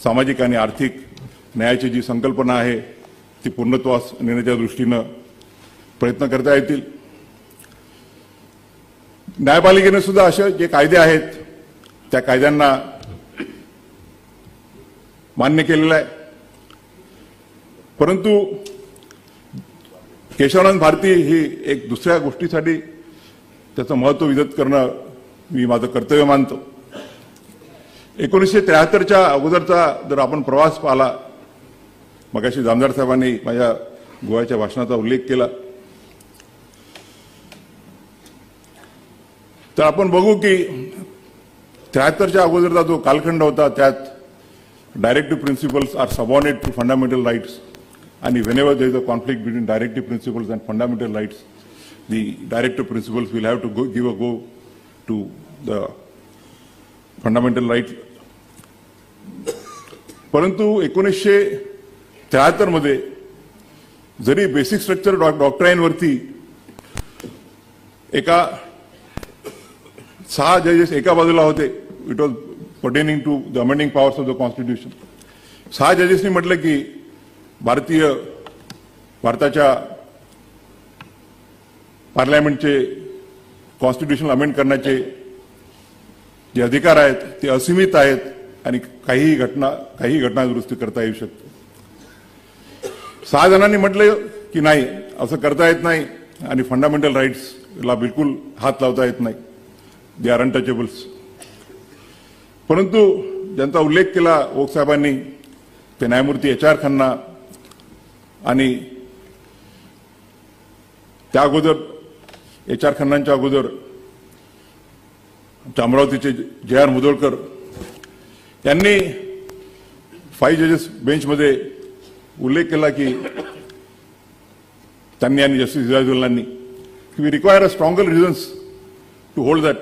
सामाजिक आणि आर्थिक न्यायाची जी संकल्पना आहे ती पूर्णत्वास नेण्याच्या दृष्टीनं प्रयत्न करता येतील. न्यायपालिकेने सुद्धा असे जे कायदे आहेत त्या कायद्यांना मान्य केलेलं आहे. परंतु केशवानंद भारती ही एक दुसऱ्या गोष्टीसाठी त्याचं महत्त्व विदित करणं मी माझं कर्तव्य मानतो. 1973च्या अगोदरचा जर आपण प्रवास पाहिला, मगाशी जामदार साहेबांनी माझ्या गोव्याच्या भाषणाचा उल्लेख केला, तर आपण बघू की 73च्या अगोदरचा जो कालखंड होता त्यात directive principles are subordinate to fundamental rights आणि whenever there is a conflict between directive principles and fundamental rights, the directive principles will have to give a go to the fundamental rights. परंतु 1973 मध्ये जरी basic structure डॉक्ट्राईनवरती एका 6 जजेस एका बाजूला होते, it was pertaining to the amending powers of the constitution. 6 जजेसनी म्हटलं की भारताच्या पार्लमेंटचे कॉन्स्टिट्यूशन अमेंड करण्याचे जे अधिकार आहेत ते असीमित आहेत आणि काही घटना दुरुस्ती करता येऊ शकते. 6 जणांनी म्हटलं की नाही, असं करता येत नाही आणि फंडामेंटल राईट्सला बिलकुल हात लावता येत नाही, दे आर अनटचेबल्स. परंतु ज्यांचा उल्लेख केला ओक साहेबांनी ते न्यायमूर्ती HR खन्ना आणि त्या अगोदर HR खन्नांच्या अगोदर अमरावतीचे JR मुदोळकर यांनी 5 जजेस बेंचमध्ये उल्लेख केला की त्यांनी आणि जस्टिस सिराजुल्लांनी की we require a stronger reasons to hold that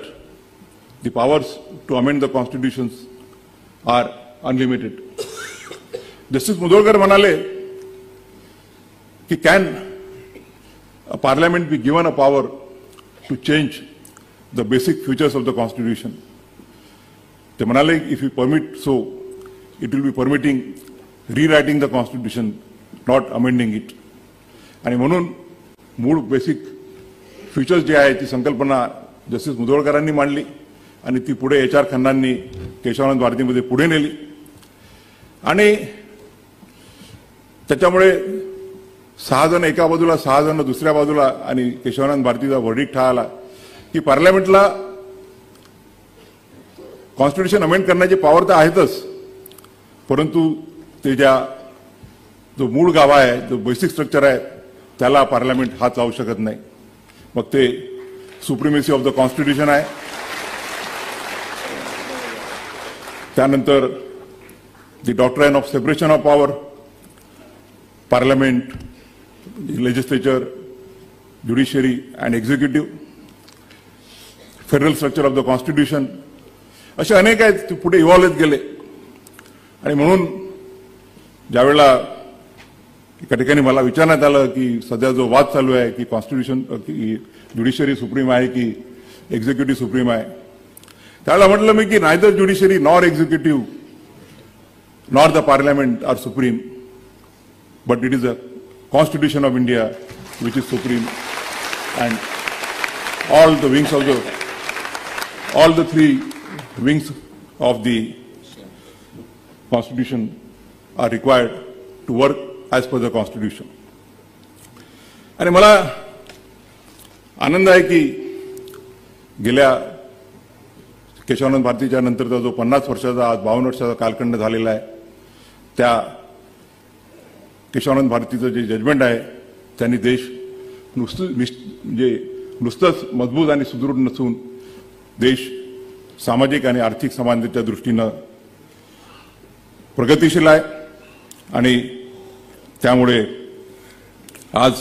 the powers to amend the constitutions are unlimited. Justice Mudholkar म्हणाले की can a parliament be given a power to change the basic features of the constitution. ते म्हणाले if we permit so, it will be permitting rewriting the constitution, not amending it. आणि म्हणून मूळ basic features जे आहे ती संकल्पना justice मुधोळकरांनी मांडली आणि ती पुढे HR खन्नांनी केशवानंद भारतीमध्ये पुढे नेली आणि त्याच्यामुळे 6 जण एका बाजूला 6 जण दुसऱ्या बाजूला आणि केशवानंद भारतीचा वर्डिक्ट हा आला की पार्लमेंटला कॉन्स्टिट्यूशन अमेंड करण्याची पॉवर तर आहेतच, परंतु ते जो मूळ गाभा आहे, जो बेसिक स्ट्रक्चर आहे त्याला पार्लमेंट हात लावू शकत नाही. मग ते सुप्रिमेसी ऑफ द कॉन्स्टिट्यूशन आहे, त्यानंतर the doctrine of separation of power, parliament, legislature, judiciary and executive, federal structure of the constitution, असे अनेक आहेत ते पुढे इव्हॉल्व होत गेले. आणि म्हणून ज्यावेळेला एका ठिकाणी मला विचारण्यात आलं की सध्या जो वाद चालू आहे की कॉन्स्टिट्यूशन की ज्युडिशरी सुप्रीम आहे की एक्झिक्युटिव्ह सुप्रीम आहे, त्यावेळेला म्हटलं मी की neither judiciary nor executive nor the parliament are supreme, but it is a Constitution of India which is supreme, and all the 3 wings of the Constitution are required to work as per the Constitution. आणि मला आनंद आहे की गेल्या केशवानंद भारतीच्या नंतरचा जो 50 वर्षाचा आज 52 वर्षाचा कालखंड झालेला आहे, त्या केशवानंद भारतीचं जे जजमेंट आहे त्यांनी देश नुसतंच मजबूत आणि सुदृढ नसून देश सामाजिक आणि आर्थिक समानतेच्या दृष्टीनं प्रगतिशील आहे. आणि त्यामुळे आज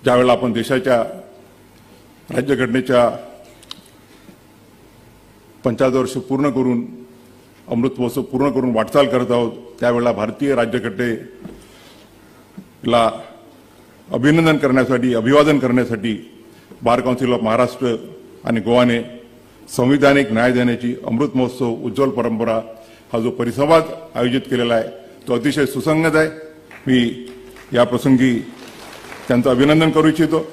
ज्यावेळेला आपण देशाच्या राज्यघटनेच्या 75 वर्ष पूर्ण करून अमृत महोत्सव पूर्ण करून वाटचाल करत आहोत, त्यावेळेला भारतीय राज्यघटनेला अभिनंदन करण्यासाठी, अभिवादन करण्यासाठी बार काउन्सिल ऑफ महाराष्ट्र आणि गोवाने संविधानिक न्याय देण्याची अमृत महोत्सव उज्ज्वल परंपरा हा जो परिसंवाद आयोजित केलेला आहे तो अतिशय सुसंगत आहे. मी या प्रसंगी त्यांचं अभिनंदन करू इच्छितो.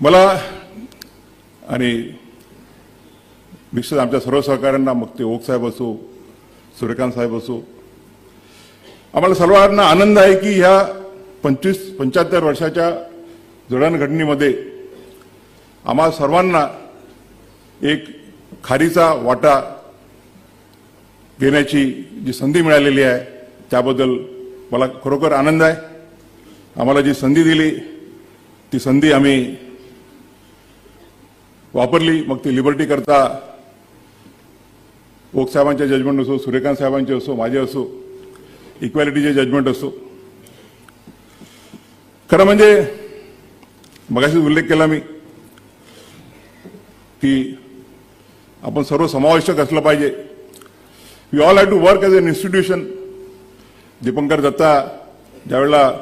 मला आणि निश्चित आमच्या सर्व सहकाऱ्यांना, मग ते ओक साहेब असो, सूर्यकांत साहेब असो, आम्हाला सर्वांना आनंद आहे की ह्या 75 वर्षाच्या जडणघडणीमध्ये आम्हा सर्वांना एक खारीचा वाटा घेण्याची जी संधी मिळालेली आहे त्याबद्दल मला खरोखर आनंद आहे. आम्हाला जी संधी दिली ती संधी आम्ही वापरली. मग ती लिबर्टी करता ओक साहेबांचे जजमेंट असो, सूर्यकांत साहेबांचे असो, माझे असो, इक्वॅलिटीचे जजमेंट असो. खरं म्हणजे मगाशीच उल्लेख केला मी की आपण सर्व समावेशक असलं पाहिजे. We all have to work as an institution. Dipankar Datta ज्यावेळेला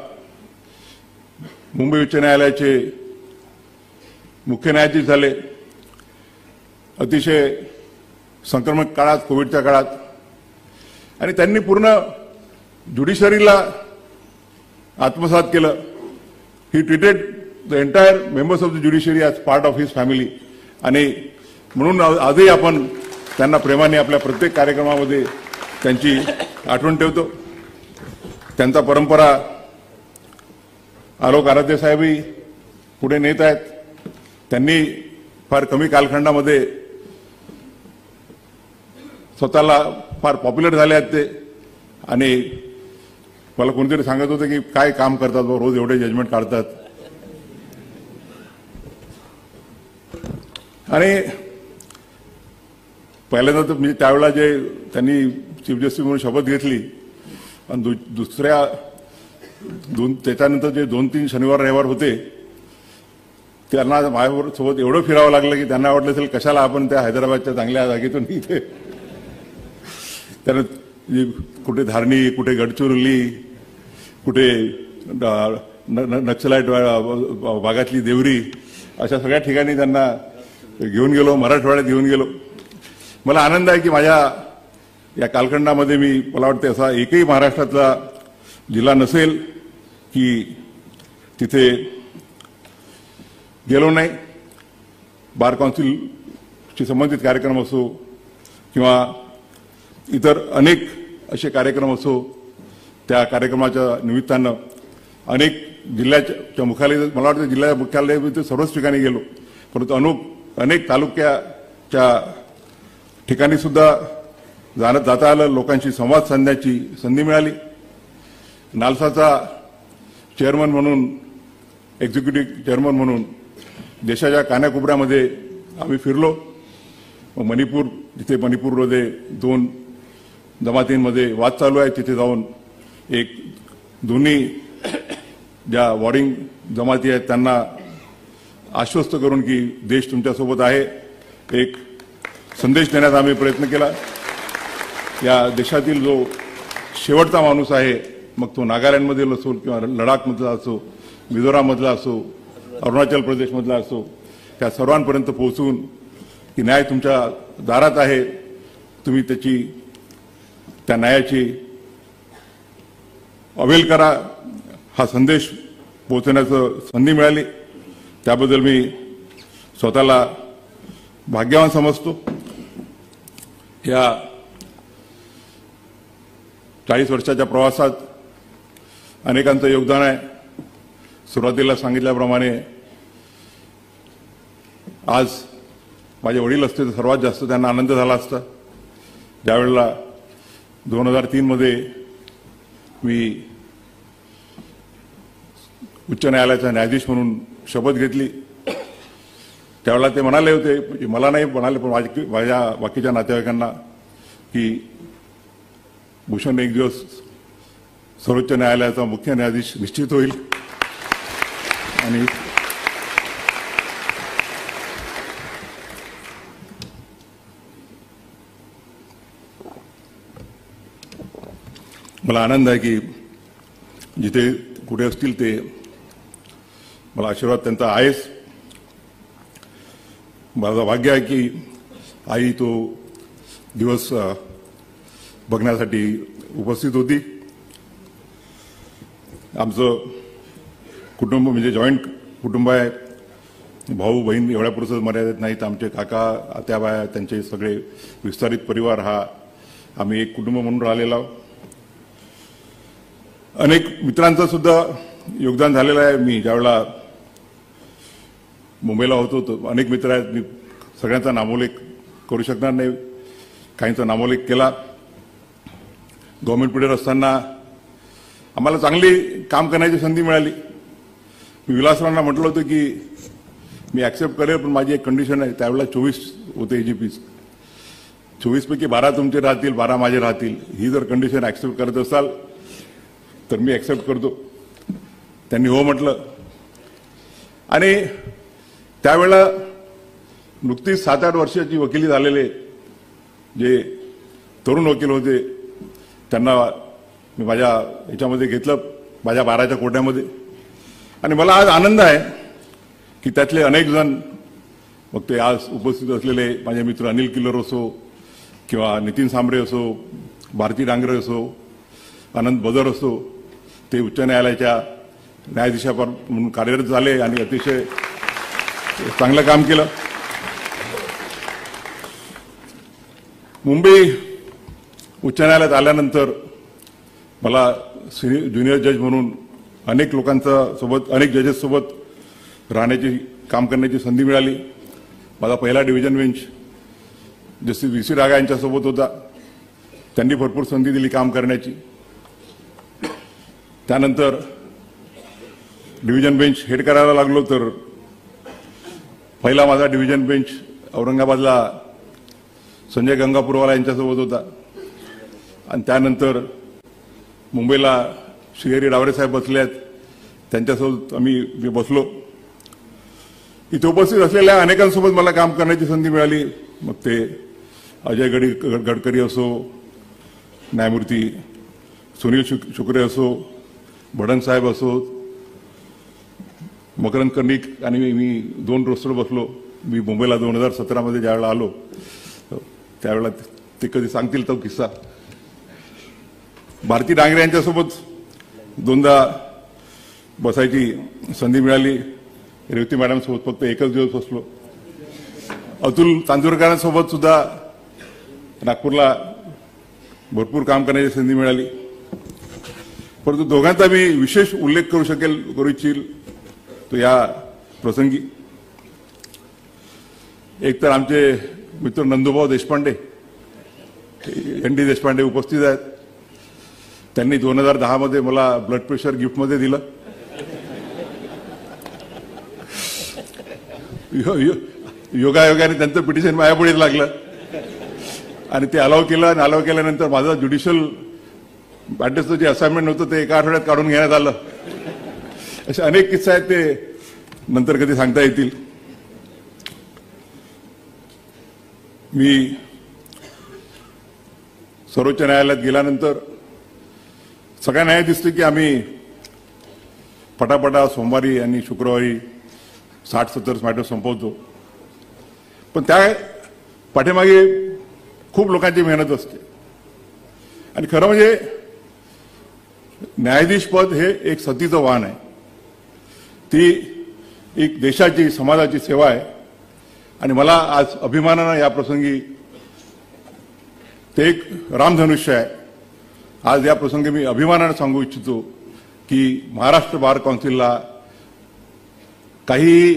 मुंबई उच्च न्यायालयाचे मुख्य न्यायाधीश झाले, अतिशय संक्रमक काळात, कोविडच्या काळात, आणि त्यांनी पूर्ण ज्युडिशरीला आत्मसात केलं. He treated the entire members of the judiciary as part of his family. आणि म्हणून आजही आपण त्यांना प्रेमाने आपल्या प्रत्येक कार्यक्रमामध्ये त्यांची आठवण ठेवतो. त्यांचा परंपरा आलोक आराध्य साहेबही पुढे नेत आहेत. त्यांनी फार कमी कालखंडामध्ये स्वतःला फार पॉप्युलर झाले आहेत ते. आणि मला कोणीतरी सांगत होतं की काय काम करतात, रोज एवढे जजमेंट काढतात. आणि पहिल्यांदा तर म्हणजे त्यावेळेला जे त्यांनी चीफ जस्टिस म्हणून शपथ घेतली आणि दुसऱ्या त्याच्यानंतर जे 2-3 शनिवार रविवार होते त्यांना माझ्याबरोबर सोबत एवढं फिरावं लागलं की त्यांना वाटलं असेल कशाला आपण त्या हैदराबादच्या चांगल्या जागेतून इथे त्यानं कुठे धारणी, कुठे गडचिरोली, कुठे नक्षलाईट भागातली देवरी अशा सगळ्या ठिकाणी त्यांना घेऊन गेलो, मराठवाड्यात घेऊन गेलो. मला आनंद आहे की माझ्या या कालखंडामध्ये मला वाटतं असा एकही महाराष्ट्रातला जिल्हा नसेल की तिथे गेलो नाही. बार काउन्सिलशी संबंधित कार्यक्रम असो किंवा इतर अनेक असे कार्यक्रम असो, त्या कार्यक्रमाच्या निमित्तानं अनेक जिल्ह्याच्या मुख्यालय, मला वाटतं जिल्ह्याच्या मुख्यालय सर्वच ठिकाणी गेलो, परंतु अनेक तालुक्याच्या ठिकाणी सुद्धा जाता आलं, लोकांशी संवाद साधण्याची संधी मिळाली. नालसाचा चेअरमन म्हणून, एक्झिक्युटिव्ह चेअरमन म्हणून देशाच्या कानाकोपऱ्यामध्ये आम्ही फिरलो. मणिपूर, जिथे मणिपूरमध्ये 2 जमातींमध्ये वाद चालू आहे, तिथे जाऊन दोन्ही ज्या वॉर्डिंग जमाती आहेत त्यांना आश्वस्त करून की देश तुमच्यासोबत आहे, एक संदेश देण्याचा आम्ही प्रयत्न केला. या देशातील जो शेवटचा माणूस आहे, मग तो नागालँडमधील असो किंवा लडाखमधला असो, मिझोराममधला असो, अरुणाचल प्रदेशमधला असो, त्या सर्वांपर्यंत पोहोचून की न्याय तुमच्या दारात आहे, तुम्ही त्या न्यायाची अवेल करा, हा संदेश पोहोचवण्याचं संधी मिळाली. त्याबद्दल मी स्वतःला भाग्यवान समजतो. या 40 वर्षाच्या प्रवासात अनेकांचं योगदान आहे. सुरुवातीला सांगितल्याप्रमाणे आज माझे वडील असते तर सर्वात जास्त त्यांना आनंद झाला असता. ज्यावेळेला 2003 मध्ये मी उच्च न्यायालयाचा न्यायाधीश म्हणून शपथ घेतली, त्यावेळेला ते म्हणाले होते, मला नाही म्हणाले पण माझ्या बाकीच्या नातेवाईकांना, की भूषण एक दिवस सर्वोच्च न्यायालयाचा मुख्य न्यायाधीश निश्चित होईल. आणि मला आनंद आहे की जिथे कुठे असतील ते मला आशीर्वाद त्यांचा आहेच. माझं भाग्य आहे की आई तो दिवस बघण्यासाठी उपस्थित होती. आमचं कुटुंब म्हणजे जॉईंट कुटुंब आहे. भाऊ बहीण एवढ्यापुरतंच मर्यादित नाहीत. आमचे काका आत्याबाया त्यांचे सगळे विस्तारित परिवार हा आम्ही एक कुटुंब म्हणून राहिलेलो आहोत. अनेक मित्रांचं सुद्धा योगदान झालेलं आहे. मी ज्यावेळेला मुंबईला होतो तर अनेक मित्र आहेत, मी सगळ्यांचा नामोल्लेख करू शकणार नाही, काहींचा नामोल्लेख केला. गव्हर्नमेंट पिरियड असताना आम्हाला चांगली काम करण्याची संधी मिळाली. मी विलासरावांना म्हटलं होतं की मी ॲक्सेप्ट करेल, पण माझी एक कंडिशन आहे. त्यावेळेला 24 होते एजीपीस, 24 पैकी 12 तुमचे राहतील, 12 माझे राहतील. ही जर कंडिशन ॲक्सेप्ट करत असाल तर मी ॲक्सेप्ट करतो. त्यांनी हो म्हटलं. आणि त्यावेळेला नुकतीच 7-8 वर्षाची वकिली झालेले जे तरुण वकील होते त्यांना मी माझ्या ह्याच्यामध्ये घेतलं, माझ्या बाराच्या कोट्यामध्ये. आणि मला आज आनंद आहे की त्यातले अनेक जण, मग ते आज उपस्थित असलेले माझे मित्र अनिल किल्लर असो किंवा नितीन सांबरे असो, भारती डांगरे असो, आनंद बदर असो, ते उच्च न्यायालयाच्या न्यायाधीशापर म्हणून कार्यरत झाले आणि अतिशय चांगलं काम केलं. मुंबई उच्च न्यायालयात आल्यानंतर मला ज्युनियर जज म्हणून अनेक लोकांसोबत, अनेक जजेससोबत राहण्याची, काम करण्याची संधी मिळाली. माझा पहिला डिव्हिजन बेंच जस्टिस VC रागा यांच्यासोबत होता. त्यांनी भरपूर संधी दिली काम करण्याची. त्यानंतर डिव्हिजन बेंच हेड करायला लागलो तर पहिला माझा डिव्हिजन बेंच औरंगाबादला संजय गंगापूरवाला यांच्यासोबत होता. आणि त्यानंतर मुंबईला श्रीहरी डावरे साहेब बसले आहेत, त्यांच्यासोबत मी बसलो. इथे उपस्थित असलेल्या अनेकांसोबत मला काम करण्याची संधी मिळाली. मग ते अजय गडकरी असो, न्यायमूर्ती सुनील शुक्रे असो, भडंग साहेब असो, मकरंद कर्णिक आणि मी 2 रोस्टर बसलो. मी मुंबईला 2017 ज्यावेळेला आलो त्यावेळेला ते कधी सांगतील तो किस्सा. भारती डांगरे यांच्यासोबत 2दा बसायची संधी मिळाली. रेवती मॅडम सोबत फक्त एकच दिवस बसलो. अतुल चांदूरकरांसोबत सुद्धा नागपूरला भरपूर काम करण्याची संधी मिळाली. परंतु दोघांचा मी विशेष उल्लेख करू इच्छिल तो या प्रसंगी. एक तर आमचे मित्र नंदूभाऊ देशपांडे, ND देशपांडे उपस्थित आहेत. त्यांनी 2010 मला ब्लड प्रेशर गिफ्टमध्ये दिलं. योगायोगाने त्यांचं पिटिशन माझ्यापुढे लागलं आणि ते अलाव केलं. आणि अलाव केल्यानंतर माझं ज्युडिशियल मॅटर्सचं जे असाइनमेंट होतं ते एका आठवड्यात काढून घेण्यात आलं. असे अनेक किस्से आहेत, ते नंतर कधी सांगता येतील. मी सर्वोच्च न्यायालयात गेल्यानंतर सगळ्यांना हे दिसतं की आम्ही पटापटा सोमवारी आणि शुक्रवारी 60-70 मॅटर संपवतो. पण त्या पाठीमागे खूप लोकांची मेहनत असते. आणि खरं म्हणजे न्यायाधीश पद हे एक सतीचं वाहन आहे. ती एक देशाची, समाजाची सेवा आहे. आणि मला आज अभिमानानं या प्रसंगी ते एक रामधनुष्य आहे. आज या प्रसंगी मी अभिमानानं सांगू इच्छितो की महाराष्ट्र बार काउन्सिलला काही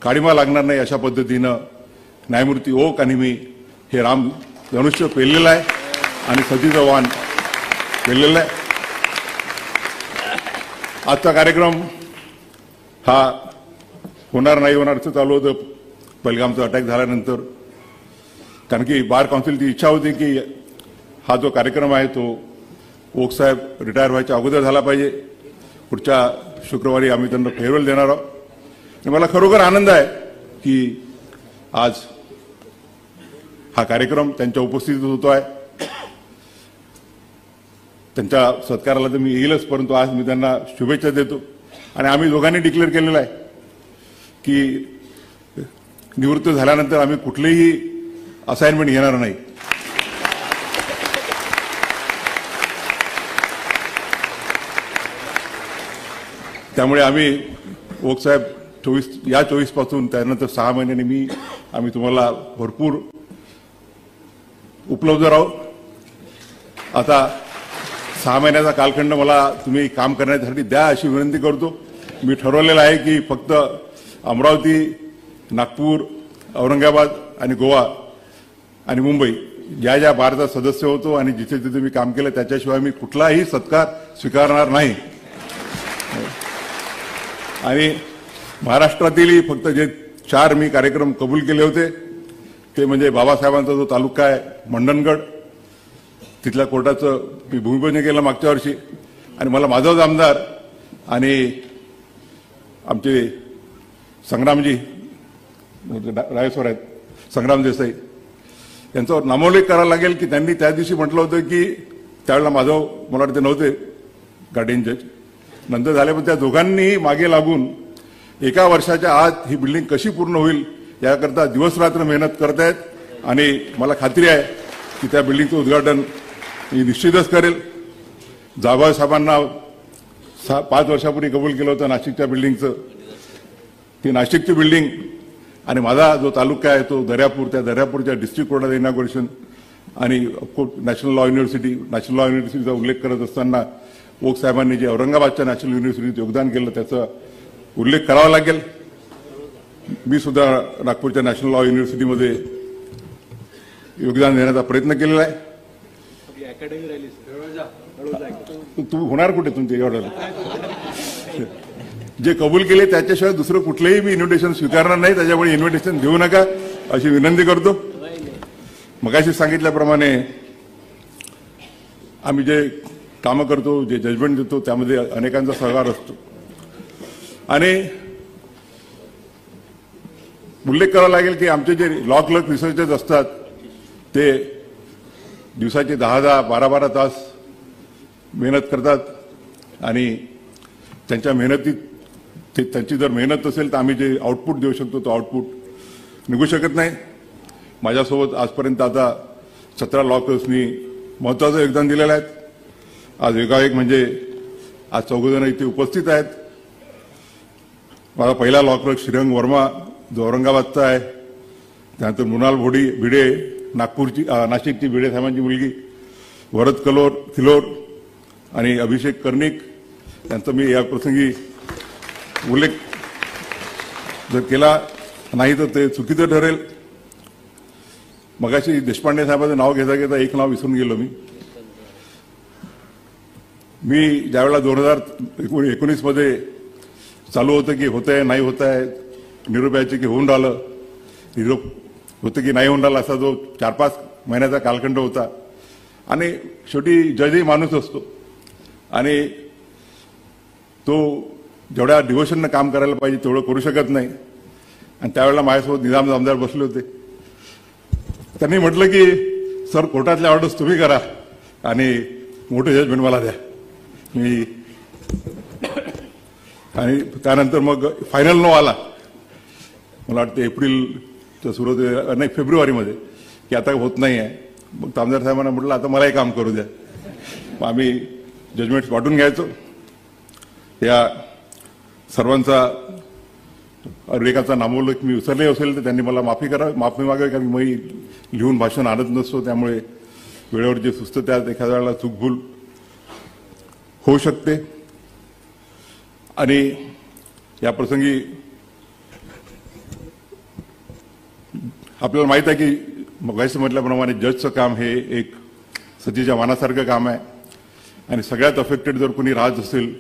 काळिमा लागणार नाही अशा पद्धतीनं न्यायमूर्ती ओक आणि मी हे रामधनुष्य पेललेलं आहे आणि सतीचं वाहन पेललेलं आहे. आजचा कार्यक्रम हा होणार नाही होणार असं चालू होतं पहलगामचा अटॅक झाल्यानंतर. कारण की बार काउन्सिलची इच्छा होती की हा जो कार्यक्रम आहे तो ओक साहेब रिटायर व्हायच्या अगोदर झाला पाहिजे. पुढच्या शुक्रवारी आम्ही त्यांना फेअरवेल देणार आहोत. आणि मला खरोखर आनंद आहे की आज हा कार्यक्रम त्यांच्या उपस्थितीत होतो आहे. त्यांच्या सत्काराला तर मी येईलच, परंतु आज मी त्यांना शुभेच्छा देतो. आणि आम्ही दोघांनी डिक्लेअर केलेलं आहे की निवृत्त झाल्यानंतर आम्ही कुठलेही असाइनमेंट घेणार नाही. त्यामुळे आम्ही ओक साहेब 24 पासून त्यानंतर 6 महिन्यांनी आम्ही तुम्हाला भरपूर उपलब्ध राहू. आता 6 महिन्याचा कालखंड मला तुम्ही काम करण्यासाठी द्या अशी विनंती करतो. मी ठरवलेलं आहे की फक्त अमरावती, नागपूर, औरंगाबाद आणि गोवा आणि मुंबई ज्या ज्या बारचा सदस्य होतो आणि जिथे जिथे मी काम केलं त्याच्याशिवाय मी कुठलाही सत्कार स्वीकारणार नाही. आणि महाराष्ट्रातील फक्त जे 4 मी कार्यक्रम कबूल केले होते ते म्हणजे बाबासाहेबांचा जो तालुका आहे मंडणगड, तिथल्या कोर्टाचं मी भूमिपूजन केलं मागच्या वर्षी. आणि मला माझाच आमदार आणि आमचे संग्रामजी रायसोर आहेत, संग्राम देसाई, यांचा नामोल्लेख करावा लागेल की त्यांनी त्या दिवशी म्हटलं होतं की त्यावेळेला माधव मला वाटते नव्हते गार्डियन जज, नंतर झाले, पण त्या दोघांनी मागे लागून 1 वर्षाच्या आत ही बिल्डिंग कशी पूर्ण होईल याकरता दिवसरात्र मेहनत करत आहेत. आणि मला खात्री आहे की त्या बिल्डिंगचं उद्घाटन मी निश्चितच करेल. जाधव साहेबांना 5 वर्षापूर्वी कबूल केलं होतं नाशिकच्या बिल्डिंगचं. ती नाशिकची बिल्डिंग आणि माझा जो तालुका आहे तो दर्यापूर, त्या दर्यापूरच्या डिस्ट्रिक्ट कोर्टाचं इनॉग्रेशन आणि नॅशनल लॉ युनिव्हर्सिटीचा उल्लेख करत असताना ओक साहेबांनी जे औरंगाबादच्या नॅशनल युनिव्हर्सिटीत योगदान केलं त्याचा उल्लेख करावा लागेल. मी सुद्धा नागपूरच्या नॅशनल लॉ युनिव्हर्सिटीमध्ये योगदान देण्याचा प्रयत्न केलेला आहे. तू होणार कुठे तुमचे एवढं जे कबूल केले त्याच्याशिवाय दुसरं कुठलंही मी इन्व्हिटेशन स्वीकारणार नाही. त्याच्यामुळे इन्व्हिटेशन देऊ नका अशी विनंती करतो. मगाशी सांगितल्याप्रमाणे आम्ही जे कामं करतो, जे जजमेंट देतो, त्यामध्ये अनेकांचा सहभाग असतो. आणि उल्लेख करावा लागेल की आमचे जे लॉ क्लर्क रिसर्चर्स असतात ते दिवसाचे 10-10, 12-12 तास मेहनत करतात. आणि त्यांच्या मेहनतीत त्यांची जर मेहनत असेल तर आम्ही जे आउटपुट देऊ शकतो तो आउटपुट निघू शकत नाही. माझ्यासोबत आजपर्यंत आता 17 लॉ क्लर्क्सनी महत्त्वाचं योगदान दिलेलं आहे. आज एकाएक म्हणजे आज 4 जण इथे उपस्थित आहेत. माझा पहिला लॉ क्लर्क श्रीरंग वर्मा जो औरंगाबादचा आहे. त्यानंतर मृणाल भिडे नाशिकची भिडे साहेबांची मुलगी, वरद किलोर आणि अभिषेक कर्णिक यांचा मी या प्रसंगी उल्लेख जर केला नाही तर ते चुकीचं ठरेल. मगाशी देशपांडे साहेबांचं नाव घेता घेता एक नाव विसरून गेलो. मी ज्यावेळेला 2019 मध्ये चालू होतं की होतंय नाही होत आहे, निरोप यायचे की होऊन राहिलं, निरोप होतं की नाही होऊन राहिला, असा जो 4-5 महिन्याचा कालखंड होता. आणि शेवटी जजही माणूस असतो आणि तो जेवढ्या डिव्होशननं काम करायला पाहिजे तेवढं करू शकत नाही. आणि त्यावेळेला माझ्यासोबत निजाम जामदार बसले होते. त्यांनी म्हटलं की सर कोर्टातल्या ऑर्डर्स तुम्ही करा आणि मोठे जजमेंट मला द्या. मी आणि त्यानंतर मग फायनल नो आला, मला वाटतं एप्रिलच्या सुरुवातीला नाही फेब्रुवारीमध्ये, की आता होत नाही आहे. मग तामदार साहेबांना म्हटलं आता मलाही काम करू द्या. मग आम्ही जजमेंट्स वाटून घ्यायचो. या सर्वांचा उल्लेखाचा नामोल्लेख मी विसरले असेल तर त्यांनी मला माफी मागावी, कारण मी लिहून भाषण आणत नसतो. त्यामुळे वेळेवर जे सुचतं त्यात एखाद्या वेळेला चूकभूल होऊ शकते. आणि या प्रसंगी आपल्याला माहित आहे की मगाशी म्हटल्याप्रमाणे जजचं काम हे एक सतीच्या वानासारखं काम आहे. आणि सगळ्यात अफेक्टेड जर कोणी राहत असेल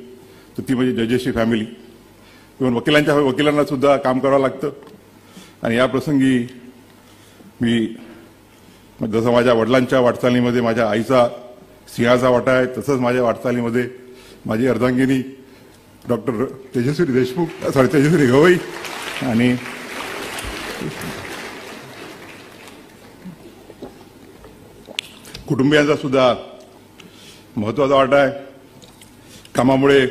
तर ती म्हणजे जजेसची फॅमिली. इव्हन वकिलांना सुद्धा काम करावं लागतं. आणि या प्रसंगी मी जसं माझ्या वडिलांच्या वाटचालीमध्ये माझ्या आईचा सिंहाचा वाटा आहे, तसंच माझ्या वाटचालीमध्ये माझी अर्धांगिनी डॉक्टर तेजस्वी गवई आणि कुटुंबियांचा सुद्धा महत्त्वाचा वाटा आहे. कामामुळे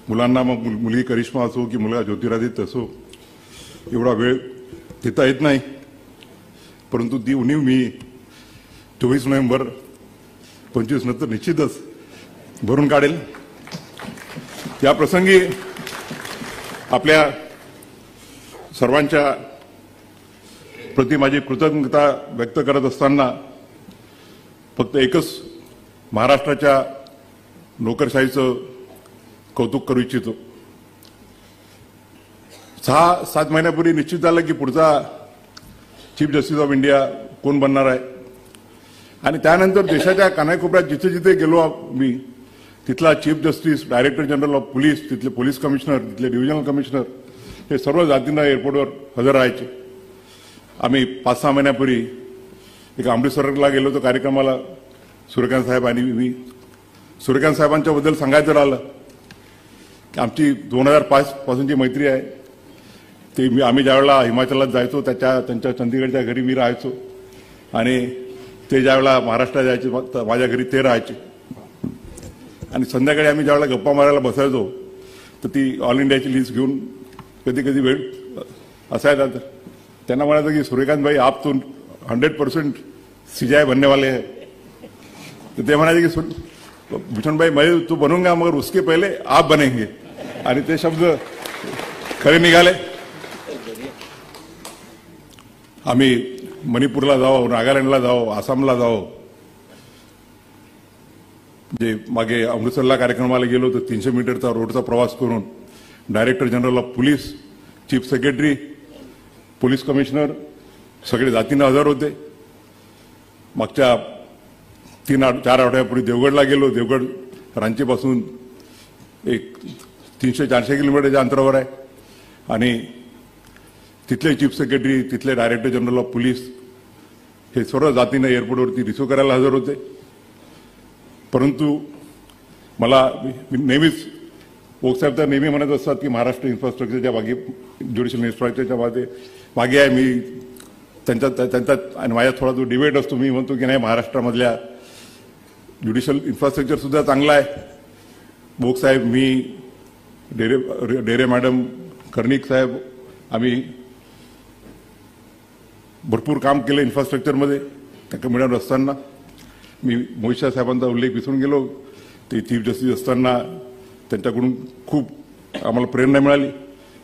मुलांना, मग मुलगी करिश्मा असो की मुलगा ज्योतिरादित्य असो, एवढा वेळ देता येत नाही. परंतु ती उणीव मी 24 नोव्हेंबर 25 नंतर निश्चितच भरून काढेल. या प्रसंगी आपल्या सर्वांच्या प्रति माझी कृतज्ञता व्यक्त करत असताना फक्त एकच महाराष्ट्राच्या नोकरशाहीचं कौतुक करू इच्छितो. 6-7 महिन्यापूर्वी निश्चित झालं की पुढचा चीफ जस्टिस ऑफ इंडिया कोण बनणार आहे. आणि त्यानंतर देशाच्या कानाकोपऱ्यात जिथे जिथे गेलो मी, तिथला chief justice, director general of police, तिथले पोलीस कमिशनर, तिथले डिव्हिजनल कमिशनर हे सर्व जातींना एअरपोर्टवर हजर राहायचे. आम्ही 5-6 महिन्यापूर्वी एक अमृतसरला गेलो होतो कार्यक्रमाला, सूर्यकांत साहेब आणि मी. सूर्यकांत साहेबांच्याबद्दल सांगायचं राहिलं की आमची 2005 पासूनची मैत्री आहे. ते आम्ही ज्यावेळेला हिमाचलात जायचो त्यांच्या चंदीगडच्या घरी मी राहायचो आणि ते ज्यावेळेला महाराष्ट्रात जायचे माझ्या घरी ते राहायचे. आणि संध्याकाळी आम्ही ज्यावेळेला गप्पा मारायला बसायचो तर ती ऑल इंडियाची लिस्ट घेऊन कधी कधी वेळ असायचा. त्यांना म्हणायचं की सूर्यकांत भाई आप तो 100% सीजाय बनने वाले हैं. तर ते म्हणायचे की भूषण भाई मैं तो बनूंगा मगर उसके पहले आप बनेंगे. आणि ते शब्द खरे निघाले. आम्ही मणिपूरला जाओ, नागालँडला जाओ, आसामला जाओ. जे मागे अमृतसरला कार्यक्रमाला गेलो तर 300 मीटरचा रोडचा प्रवास करून director general of police, chief secretary, police commissioner सगळे जातीनं हजर होते. मागच्या 3-4 आठवड्यापूर्वी देवगडला गेलो. देवगड रांचीपासून एक 300-400 किलोमीटरच्या अंतरावर आहे. आणि तिथले चीफ सेक्रेटरी, तिथले डायरेक्टर जनरल ऑफ पोलीस हे सर्व जातीनं एअरपोर्टवरती रिसिव्ह करायला हजर होते. परंतु मला नेहमीच ओकसाहेब तर नेहमी म्हणत असतात की महाराष्ट्र इन्फ्रास्ट्रक्चरच्या मागे, ज्युडिशियल इन्फ्रास्ट्रक्चरच्या मागे आहे. मी त्यांचा आणि माझ्या थोडा जो डिबेट असतो, मी म्हणतो की नाही, महाराष्ट्रामधल्या ज्युडिशियल इन्फ्रास्ट्रक्चर सुद्धा चांगलं आहे. बोगसाहेब, मी, डेरे मॅडम, कर्णिक साहेब, आम्ही भरपूर काम केलं इन्फ्रास्ट्रक्चरमध्ये. त्या कमिटीवर असताना मी मोहित शाह साहेबांचा उल्लेख विसरून गेलो. ते चीफ जस्टिस असताना त्यांच्याकडून खूप आम्हाला प्रेरणा मिळाली.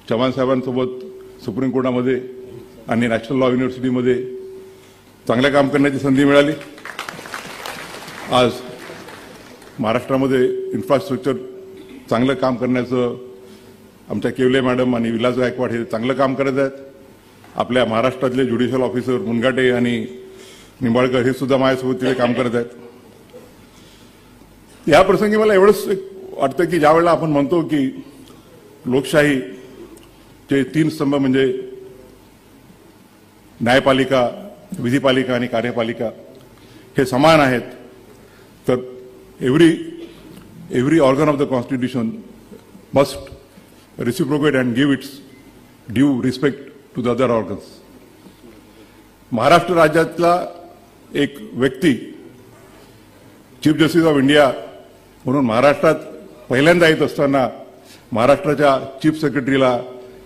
चव्हाण साहेबांसोबत सुप्रीम कोर्टामध्ये आणि नॅशनल लॉ युनिव्हर्सिटीमध्ये चांगलं काम करण्याची संधी मिळाली. आज महाराष्ट्रामध्ये इन्फ्रास्ट्रक्चर चांगलं काम करण्याचं आमच्या केवले मॅडम आणि विलास गायकवाड हे चांगलं काम करत आहेत. आपल्या महाराष्ट्रातले ज्युडिशियल ऑफिसर मुनघाटे आणि निंबाळकर हे सुद्धा माझ्यासोबत तिथे काम करत आहेत. या प्रसंगी मला एवढंच वाटतं की ज्यावेळेला आपण म्हणतो की लोकशाहीचे 3 स्तंभ म्हणजे न्यायपालिका, विधिपालिका आणि कार्यपालिका हे समान आहेत, तर every organ of the constitution must reciprocate and give its due respect to the other organs. Maharashtra राज्यातला एक व्यक्ती चीफ जस्टिस ऑफ इंडिया म्हणून महाराष्ट्रात पहिल्यांदा येत असताना महाराष्ट्राच्या चीफ सेक्रेटरीला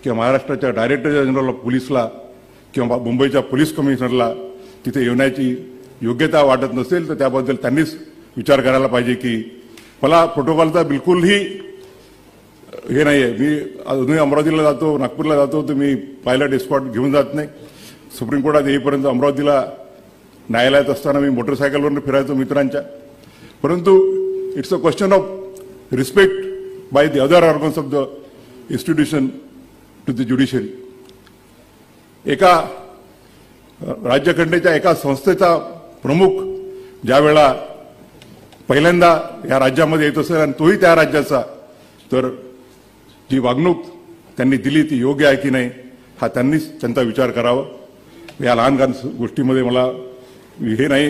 किंवा महाराष्ट्राच्या डायरेक्टर जनरल ऑफ पोलीसला किंवा मुंबईच्या पोलीस कमिशनरला तिथे येण्याची योग्यता वाटत नसेल तर त्याबद्दल त्यांनीच विचार करायला पाहिजे. की मला प्रोटोकॉलचा बिलकुलही हे नाही आहे. मी अजूनही अमरावतीला जातो, नागपूरला जातो, तर मी पायलट एस्कॉर्ट घेऊन जात नाही. सुप्रीम कोर्टात येईपर्यंत अमरावतीला न्यायालयात असताना मी मोटरसायकलवरून फिरायचो मित्रांच्या. परंतु it's a question of respect by the other organs of the institution to the judiciary. एका राज्यघटनेच्या एका संस्थेचा प्रमुख ज्यावेळेला पहिल्यांदा या राज्यामध्ये येत असेल आणि तोही त्या राज्याचा, तर जी वागणूक त्यांनी दिली ती योग्य आहे की नाही हा त्यांनीच त्यांचा विचार करावा. या लहान लहान गोष्टीमध्ये मला हे नाही,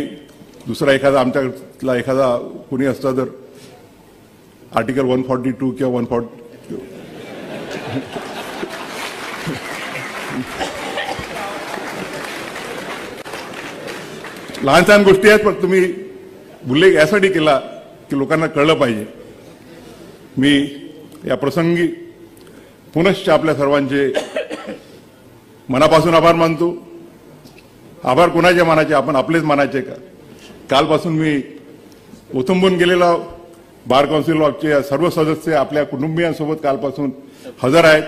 दुसरा एखादा आमच्यातला एखादा कोणी असता तर आर्टिकल 142 किंवा 140 लहान लहान गोष्टी आहेत, पण तुम्ही उल्लेख यासाठी केला की लोकांना कळलं पाहिजे. मी या प्रसंगी पुनश्च आपल्या सर्वांचे मनापासून आभार मानतो. आभार कोणाचे मानायचे? आपण आपलेच मानायचे का? कालपासून मी ओथंबून गेलेला बार काउन्सिल ऑफचे सर्व सदस्य आपल्या कुटुंबियांसोबत कालपासून हजर आहेत.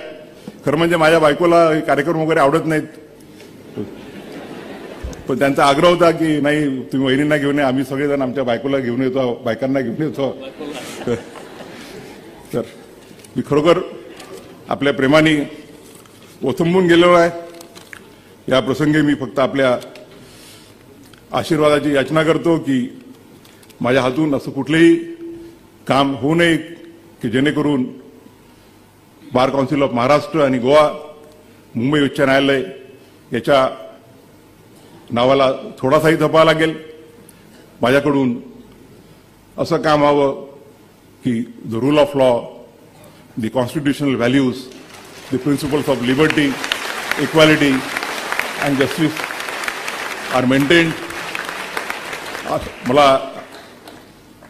खरं म्हणजे माझ्या बायकोला कार्यक्रम वगैरे आवडत नाहीत, पण त्यांचा आग्रह होता की नाही तुम्ही वहिनींना घेऊन या, आम्ही सगळेजण आमच्या बायकोला घेऊन येतो, बायकांना घेऊन येतो. तर मी खरोखर आपल्या प्रेमाने ओथंबून गेलेलो आहे. या प्रसंगी मी फक्त आपल्या आशीर्वादाची याचना करतो की माझ्या हातून असं कुठलेही काम होऊ नये की जेणेकरून बार काउन्सिल ऑफ महाराष्ट्र आणि गोवा, मुंबई उच्च न्यायालय याच्या नावाला थोडासाही धप्पा लागेल. माझ्याकडून असं काम व्हावं की the rule of law, the constitutional values, the principles of liberty, equality and justice are maintained. मला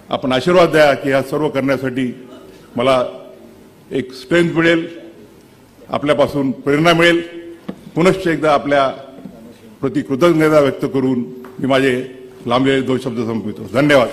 आपण आशीर्वाद द्या की या सर्व करण्यासाठी मला एक स्ट्रेंथ मिळेल, आपल्यापासून प्रेरणा मिळेल. पुनश्च एकदा आपल्या प्रति कृतज्ञता व्यक्त करून मी माझे लांबलेले 2 शब्द संपवितो. धन्यवाद.